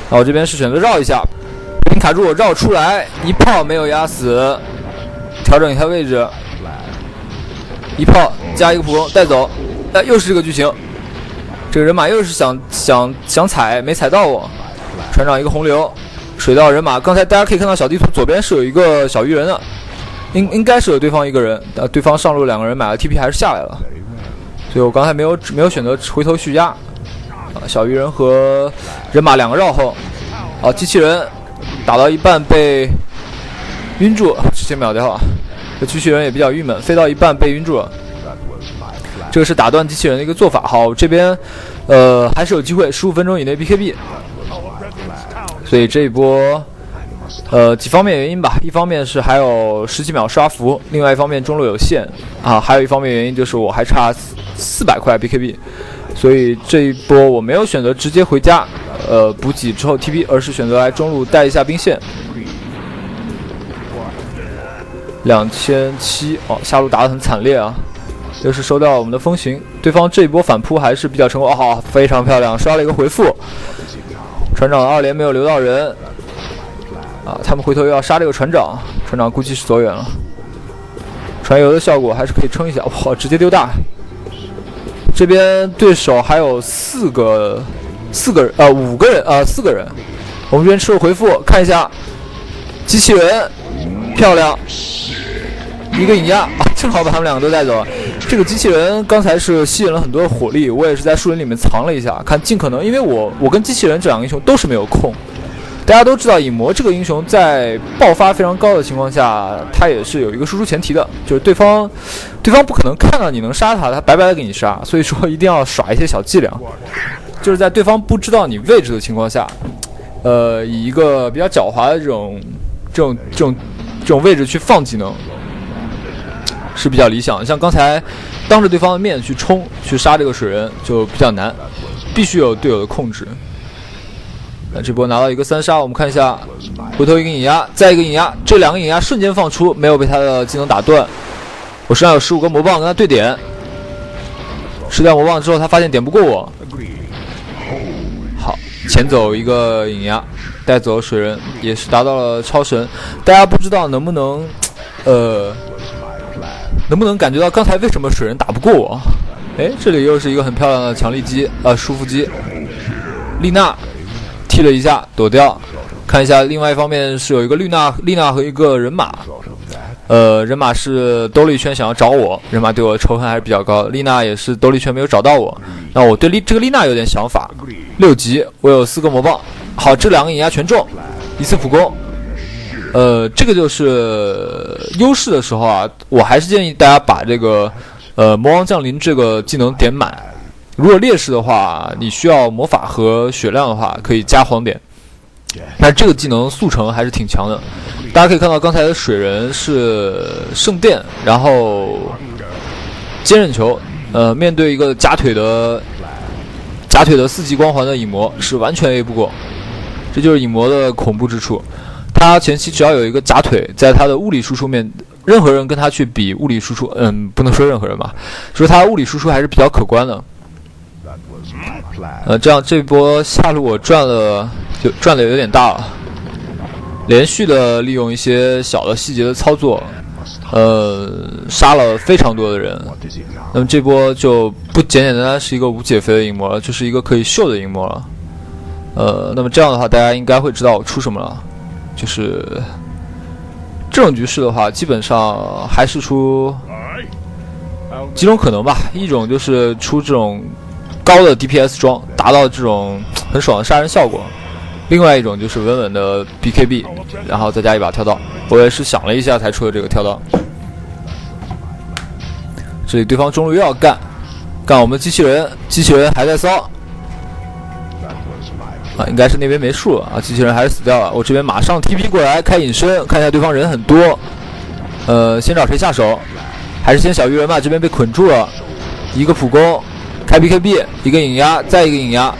我这边是选择绕一下，兵卡住我绕出来，一炮没有压死，调整一下位置，一炮加一个普攻带走。又是这个剧情。这个人马又是想踩，没踩到我。船长一个红流，水到人马。刚才大家可以看到小地图左边是有一个小鱼人的，应该是有对方一个人，对方上路2个人买了 TP 还是下来了，所以我刚才没有选择回头续压。小鱼人和人马2个绕后，机器人打到一半被晕住，直接秒掉了。这机器人也比较郁闷，飞到一半被晕住了。这个是打断机器人的一个做法。好，这边还是有机会，15分钟以内 BKB。所以这一波几方面原因吧，一方面是还有10几秒刷符，另外一方面中路有限还有一方面原因就是我还差400块 BKB， 所以这一波我没有选择直接回家补给之后 TP， 而是选择来中路带一下兵线。2700，下路打得很惨烈啊。又是收到我们的风行，对方这一波反扑还是比较成功。好，非常漂亮，刷了一个回复。船长的2连没有留到人，他们回头又要杀这个船长，船长估计是走远了。船游的效果还是可以撑一下，直接丢大。这边对手还有4个人，我们这边吃了回复，看一下机器人，漂亮。一个引压正好把他们2个都带走了。这个机器人刚才是吸引了很多火力，我也是在树林里面藏了一下，看尽可能，因为我跟机器人这2个英雄都是没有控。大家都知道影魔这个英雄在爆发非常高的情况下，他也是有一个输出前提的，就是对方不可能看到你能杀他，他白白的给你杀，所以说一定要耍一些小伎俩，就是在对方不知道你位置的情况下，以一个比较狡猾的这种位置去放技能。是比较理想的。像刚才当着对方的面去冲去杀这个水人就比较难，必须有队友的控制。那这波拿到一个3杀，我们看一下，回头一个引压，再一个引压，这2个引压瞬间放出，没有被他的技能打断。我身上有15个魔棒跟他对点，吃掉魔棒之后，他发现点不过我。好，前走一个引压，带走水人，也是达到了超神。大家不知道能不能感觉到刚才为什么水人打不过我？哎，这里又是一个很漂亮的强力击，束缚击。丽娜踢了一下躲掉，看一下另外一方面是有一个丽娜和一个人马。人马是兜了一圈想要找我，人马对我的仇恨还是比较高。丽娜也是兜了一圈没有找到我，那我对这个丽娜有点想法。6级，我有4个魔棒，好，这2个引压全中，一次普攻。这个就是优势的时候啊，我还是建议大家把这个魔王降临这个技能点满。如果劣势的话，你需要魔法和血量的话，可以加黄点。但这个技能速成还是挺强的。大家可以看到，刚才的水人是圣殿，然后坚韧球，面对一个假腿的4级光环的影魔是完全 A 不过，这就是影魔的恐怖之处。他前期只要有一个假腿，在他的物理输出面，任何人跟他去比物理输出，不能说任何人吧，说他物理输出还是比较可观的。这样这波下路我赚的有点大了，连续的利用一些小的细节的操作，杀了非常多的人。那么这波就不简简单单是一个无解飞的影魔了，就是一个可以秀的影魔了。那么这样的话，大家应该会知道我出什么了，就是这种局势的话，基本上还是出几种可能吧。一种就是出这种高的 DPS 装，达到这种很爽的杀人效果。另外一种就是稳稳的 BKB， 然后再加一把跳刀。我也是想了一下才出的这个跳刀。这里对方中路又要干我们机器人还在骚应该是那边没数了机器人还是死掉了。我这边马上 TP 过来开隐身，看一下对方人很多，先找谁下手？还是先小鱼人吧，这边被捆住了，一个普攻，开 BKB， 一个引压，再一个引压。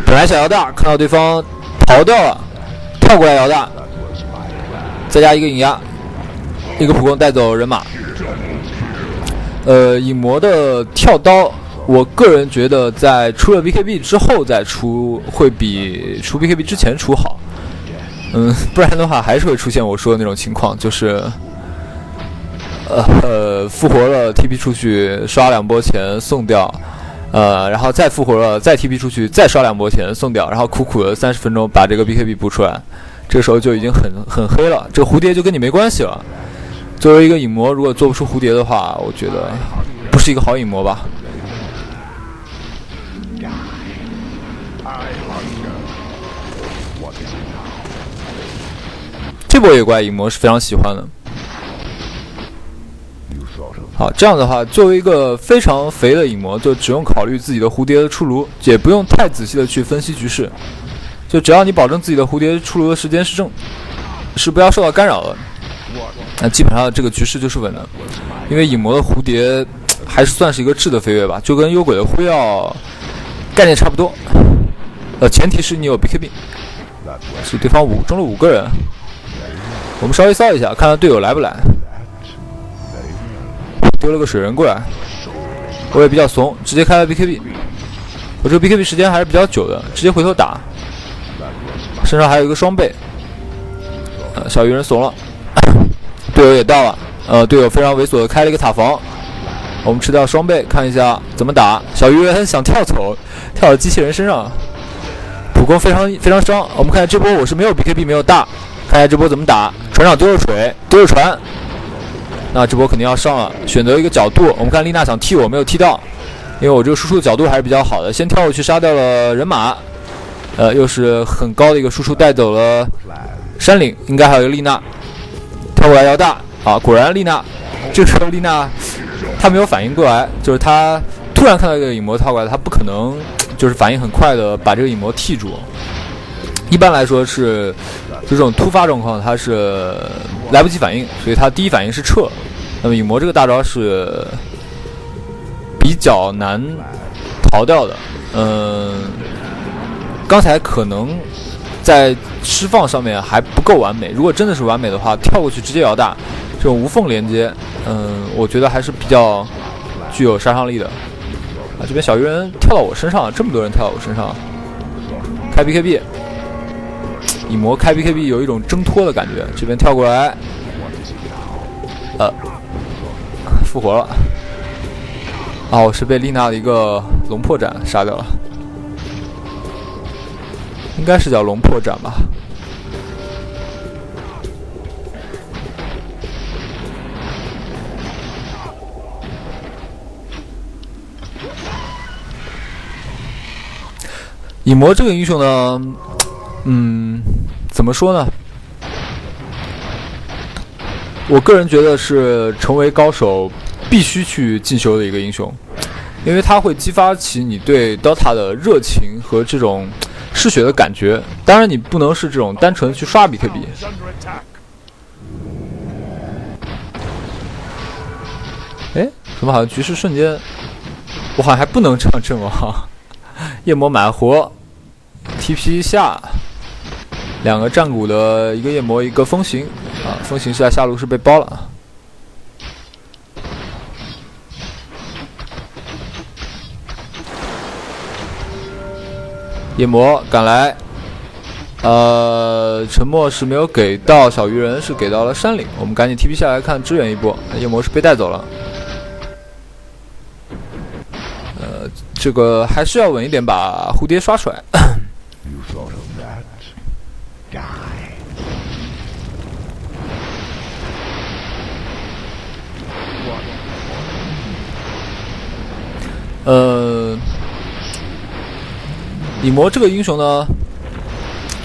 本来小摇大看到对方逃掉了，跳过来摇大，再加一个引压，一个普攻带走人马。影魔的跳刀，我个人觉得在出了 BKB 之后再出会比出 BKB 之前出好。不然的话还是会出现我说的那种情况，就是复活了 TP 出去刷2波钱送掉。然后再复活了，再 TP 出去，再刷2波钱送掉，然后苦苦的30分钟把这个 BKB 补出来，这个时候就已经很黑了，这个蝴蝶就跟你没关系了。作为一个影魔，如果做不出蝴蝶的话，我觉得不是一个好影魔吧。这波野怪影魔是非常喜欢的。好，这样的话，作为一个非常肥的影魔，就只用考虑自己的蝴蝶的出炉，也不用太仔细的去分析局势，就只要你保证自己的蝴蝶出炉的时间是不要受到干扰的，那基本上这个局势就是稳的。因为影魔的蝴蝶还是算是一个质的飞跃吧，就跟幽鬼的辉耀概念差不多。前提是你有 BKB。是对方中了5个人，我们稍微骚一下，看看队友来不来。丢了个水人过来，我也比较怂，直接开了 BKB。我这个 BKB 时间还是比较久的，直接回头打。身上还有一个双倍，小鱼人怂了，队友也到了，队友非常猥琐的开了一个塔防，我们吃掉双倍，看一下怎么打。小鱼人想跳走，跳到机器人身上，普攻非常伤。我们看这波我是没有 BKB 没有大，看一下这波怎么打。船长丢了水，丢了船。那这波肯定要上了，选择一个角度，我们看丽娜想踢我没有踢到，因为我这个输出的角度还是比较好的，先跳过去杀掉了人马，又是很高的一个输出带走了山岭，应该还有一个丽娜，跳过来摇大果然丽娜，这个时候丽娜她没有反应过来，就是她突然看到一个影魔跳过来，她不可能就是反应很快的把这个影魔踢住。一般来说是这种突发状况，他是来不及反应，所以他第一反应是撤。那么影魔这个大招是比较难逃掉的。刚才可能在释放上面还不够完美，如果真的是完美的话，跳过去直接摇大，这种无缝连接，我觉得还是比较具有杀伤力的。啊，这边小鱼人跳到我身上，这么多人跳到我身上，开 BKB， 影魔开 BKB 有一种挣脱的感觉，这边跳过来，复活了。啊，我是被丽娜的一个龙破斩杀掉了，应该是叫龙破斩吧。影魔这个英雄呢，怎么说呢？我个人觉得是成为高手必须去进修的一个英雄，因为它会激发起你对 DOTA 的热情和这种嗜血的感觉。当然，你不能是这种单纯去刷 BKB。哎，怎么好像局势瞬间，我好像还不能这样阵亡。夜魔满活 ，TP 下，两个战鼓的一个夜魔，一个风行啊，风行是在下路是被包了。夜魔赶来，沉默是没有给到小鱼人，是给到了山岭。我们赶紧 TP 下来看支援一波，夜魔是被带走了。这个还是要稳一点，把蝴蝶刷出来。影魔这个英雄呢，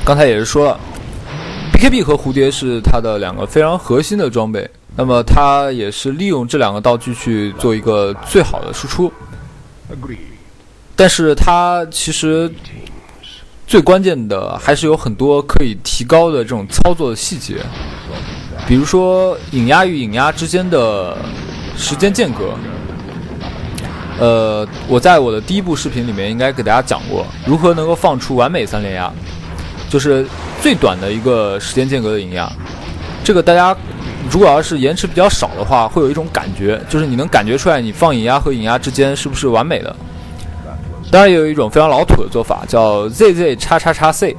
刚才也是说了 ，BKB 和蝴蝶是他的两个非常核心的装备。那么他也是利用这两个道具去做一个最好的输出。但是它其实最关键的还是有很多可以提高的这种操作的细节，比如说影压与影压之间的时间间隔。我在我的第一部视频里面应该给大家讲过，如何能够放出完美3连压，就是最短的一个时间间隔的影压。这个大家如果要是延迟比较少的话，会有一种感觉，就是你能感觉出来你放影压和影压之间是不是完美的。当然也有一种非常老土的做法，叫 ZZ 叉叉叉 C，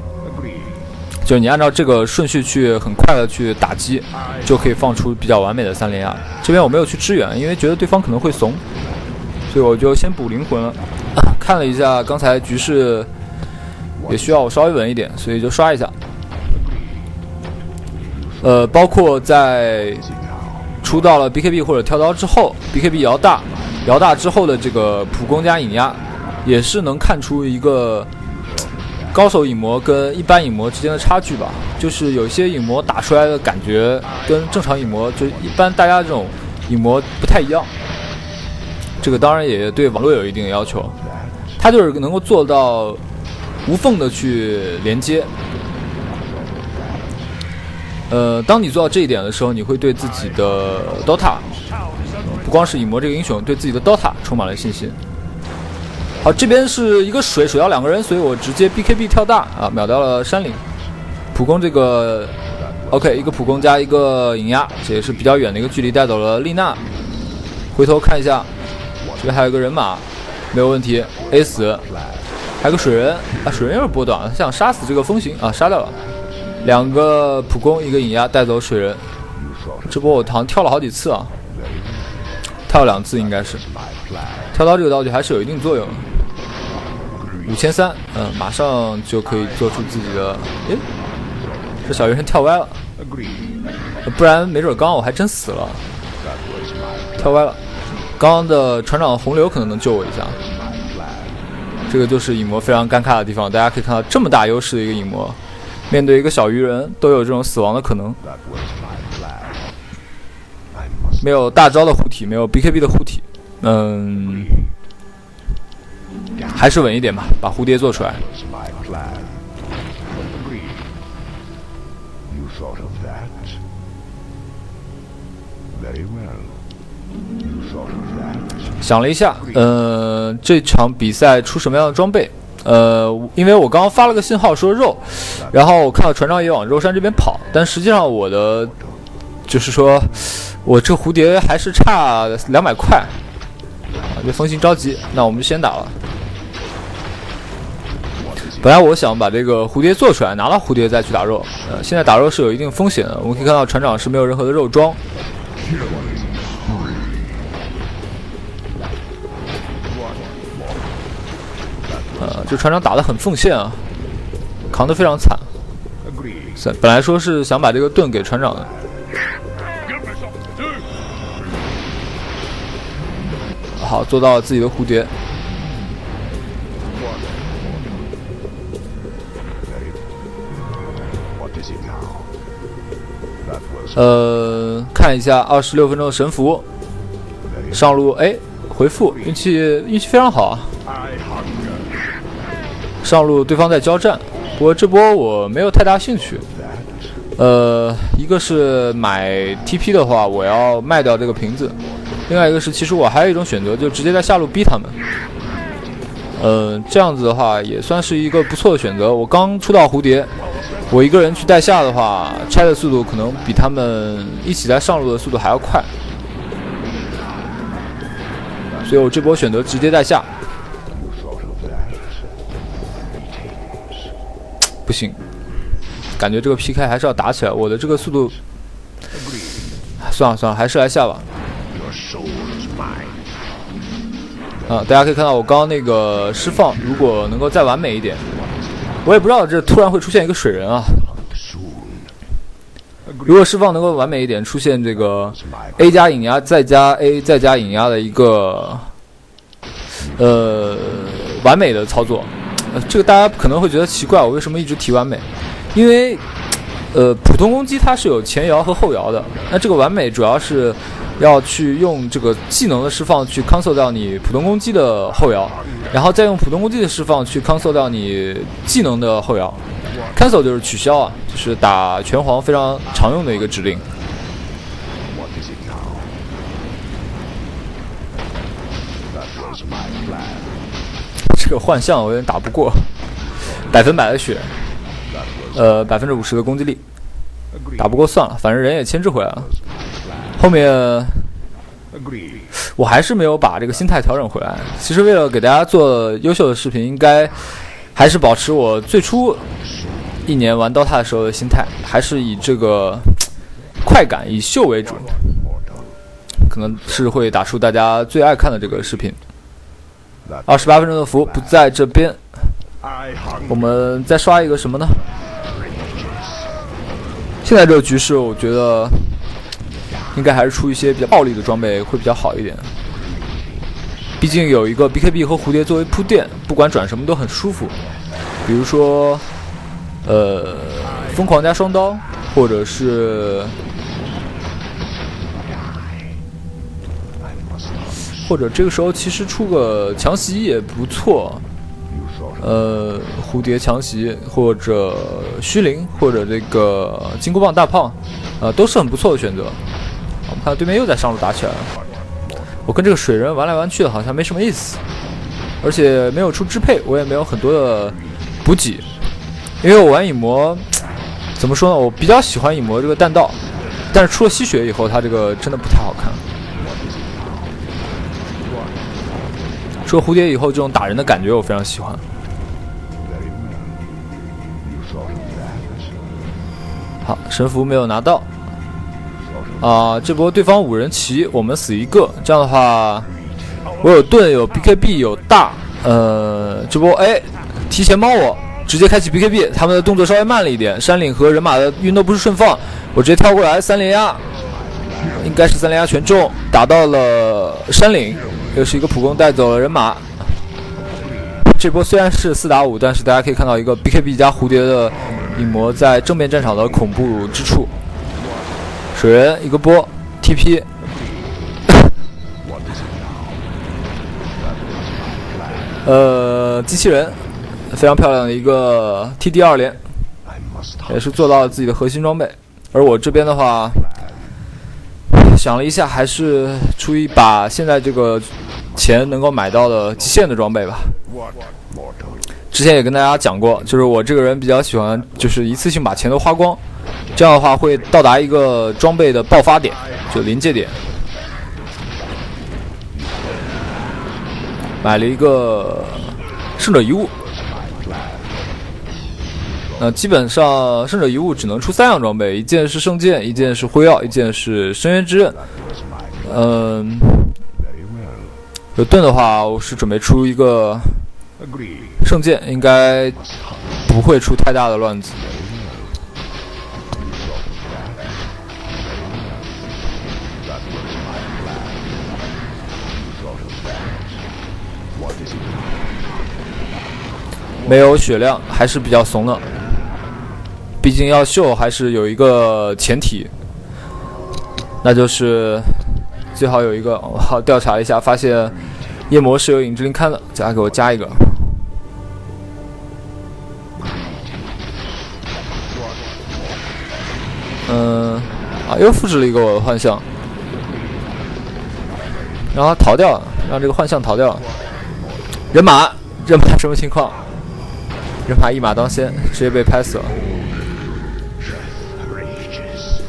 就是你按照这个顺序去很快的去打击，就可以放出比较完美的3连压。这边我没有去支援，因为觉得对方可能会怂，所以我就先补灵魂了。看了一下刚才局势，也需要我稍微稳一点，所以就刷一下。包括在出到了 BKB 或者跳刀之后 ，BKB 摇大之后的这个普攻加影压，也是能看出一个高手影魔跟一般影魔之间的差距吧。就是有些影魔打出来的感觉跟正常影魔，就是一般大家这种影魔不太一样。这个当然也对网络有一定的要求，它就是能够做到无缝的去连接。当你做到这一点的时候，你会对自己的 DOTA， 不光是影魔这个英雄，对自己的 DOTA 充满了信心。好，这边是一个水到2个人，所以我直接 BKB 跳大啊，秒掉了山岭。普攻这个 OK， 一个普攻加一个影压，这也是比较远的一个距离带走了丽娜。回头看一下，这边还有一个人马，没有问题 ，A 死。还有个水人啊，水人又是波短，他想杀死这个风行啊，杀掉了。2个普攻，一个影压带走水人。这波我好像跳了好几次啊，跳了2次应该是。跳刀这个道具还是有一定作用，5300，马上就可以做出自己的。诶，这小鱼人跳歪了，不然没准刚刚我还真死了。跳歪了，刚刚的船长洪流可能能救我一下。这个就是影魔非常尴尬的地方，大家可以看到这么大优势的一个影魔，面对一个小鱼人都有这种死亡的可能。没有大招的护体，没有 BKB 的护体。还是稳一点吧，把蝴蝶做出来。想了一下，这场比赛出什么样的装备？因为我刚刚发了个信号说肉，然后我看到船长也往肉山这边跑，但实际上我的就是说我这蝴蝶还是差200块啊，别风行着急，那我们就先打了。本来我想把这个蝴蝶做出来，拿到蝴蝶再去打肉，现在打肉是有一定风险的。我们可以看到船长是没有任何的肉装。这船长打得很奉献啊，扛得非常惨。本来说是想把这个盾给船长的。好，做到了自己的蝴蝶。看一下26分钟的神符，上路回复，运气非常好啊。上路对方在交战，不过这波我没有太大兴趣。一个是买 TP 的话，我要卖掉这个瓶子；另外一个是，其实我还有一种选择，就直接在下路逼他们。这样子的话也算是一个不错的选择。我刚出到蝴蝶，我一个人去带下的话，拆的速度可能比他们一起在上路的速度还要快，所以我这波选择直接带下。不行，感觉这个 PK 还是要打起来。我的这个速度，算了，还是来下吧。大家可以看到我刚刚那个释放，如果能够再完美一点，我也不知道这突然会出现一个水人啊。如果释放能够完美一点，出现这个 A 加引压再加 A 再加引压的一个完美的操作。这个大家可能会觉得奇怪，我为什么一直提完美？因为普通攻击它是有前摇和后摇的，那这个完美主要是要去用这个技能的释放去 cancel 掉你普通攻击的后摇，然后再用普通攻击的释放去 cancel 掉你技能的后摇。cancel 就是取消啊，就是打拳皇非常常用的一个指令。这个幻象我有点打不过，100%的血，50%的攻击力，打不过算了，反正人也牵制回来了。后面我还是没有把这个心态调整回来。其实为了给大家做优秀的视频，应该还是保持我最初1年玩 DOTA 的时候的心态，还是以这个快感、以秀为主，可能是会打出大家最爱看的这个视频。28分钟的符不在这边，我们再刷一个什么呢？现在这个局势，我觉得应该还是出一些比较暴力的装备会比较好一点。毕竟有一个 BKB 和蝴蝶作为铺垫，不管转什么都很舒服。比如说，疯狂加双刀，或者是。或者这个时候其实出个强袭也不错，蝴蝶强袭或者虚灵或者这个金箍棒大炮，都是很不错的选择。我们看对面又在上路打起来了，我跟这个水人玩来玩去的好像没什么意思，而且没有出支配，我也没有很多的补给，因为我玩影魔，怎么说呢？我比较喜欢影魔这个弹道，但是出了吸血以后，它这个真的不太好看。出了蝴蝶以后，这种打人的感觉我非常喜欢。好，神符没有拿到。这波对方5人齐，我们死1个，这样的话，我有盾，有 BKB， 有大。这波提前帮我直接开启 BKB， 他们的动作稍微慢了一点，山岭和人马的运动不是顺放，我直接跳过来3连压，应该是3连压全中，打到了山岭。又是一个普攻带走了人马。这波虽然是4打5，但是大家可以看到一个 BKB 加蝴蝶的影魔在正面战场的恐怖之处。水人一个波 TP， 机器人非常漂亮的一个 TD2连，也是做到了自己的核心装备。而我这边的话，想了一下，还是出一把现在这个钱能够买到的极限的装备吧。之前也跟大家讲过，就是我这个人比较喜欢，就是一次性把钱都花光，这样的话会到达一个装备的爆发点，就临界点。买了一个胜者遗物，基本上胜者遗物只能出3样装备，一件是圣剑，一件是辉耀，一件是深渊之刃。有盾的话，我是准备出一个圣剑，应该不会出太大的乱子。没有血量还是比较怂的，毕竟要秀还是有一个前提，那就是最好有一个。好，调查一下，发现夜魔是有影之灵龛的，给我加一个。又复制了一个我的幻象，让他逃掉了，让这个幻象逃掉了。人马什么情况？人马一马当先，直接被拍死了。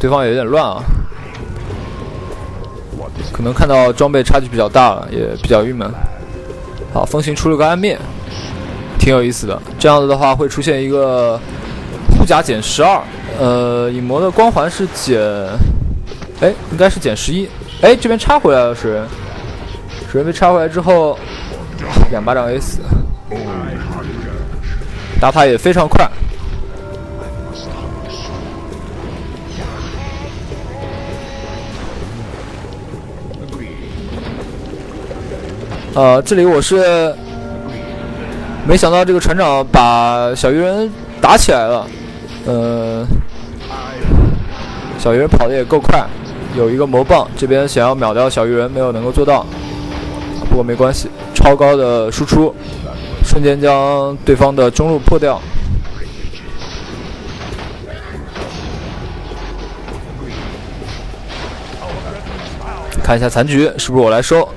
对方也有点乱啊，可能看到装备差距比较大了，也比较郁闷。好，风行出了个暗灭，挺有意思的。这样子的话会出现一个护甲减12，影魔的光环是减，应该是减11。这边插回来了，水人被插回来之后，2巴掌 A 死。打塔也非常快。这里我是没想到这个船长把小鱼人打起来了。小鱼人跑得也够快，有一个魔棒，这边想要秒掉小鱼人没有能够做到，不过没关系，超高的输出瞬间将对方的中路破掉。看一下残局是不是我来收。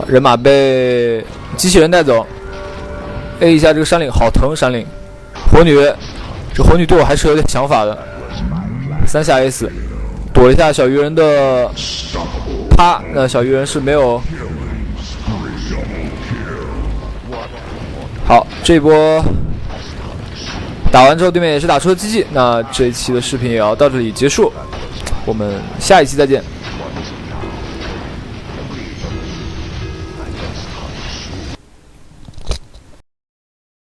人马被机器人带走。A 一下这个山岭，好疼！山岭火女，这火女对我还是有点想法的。3下 A 死，躲了一下小鱼人的啪，那小鱼人是没有。好，这一波打完之后，对面也是打出了GG。那这一期的视频也要到这里结束，我们下一期再见。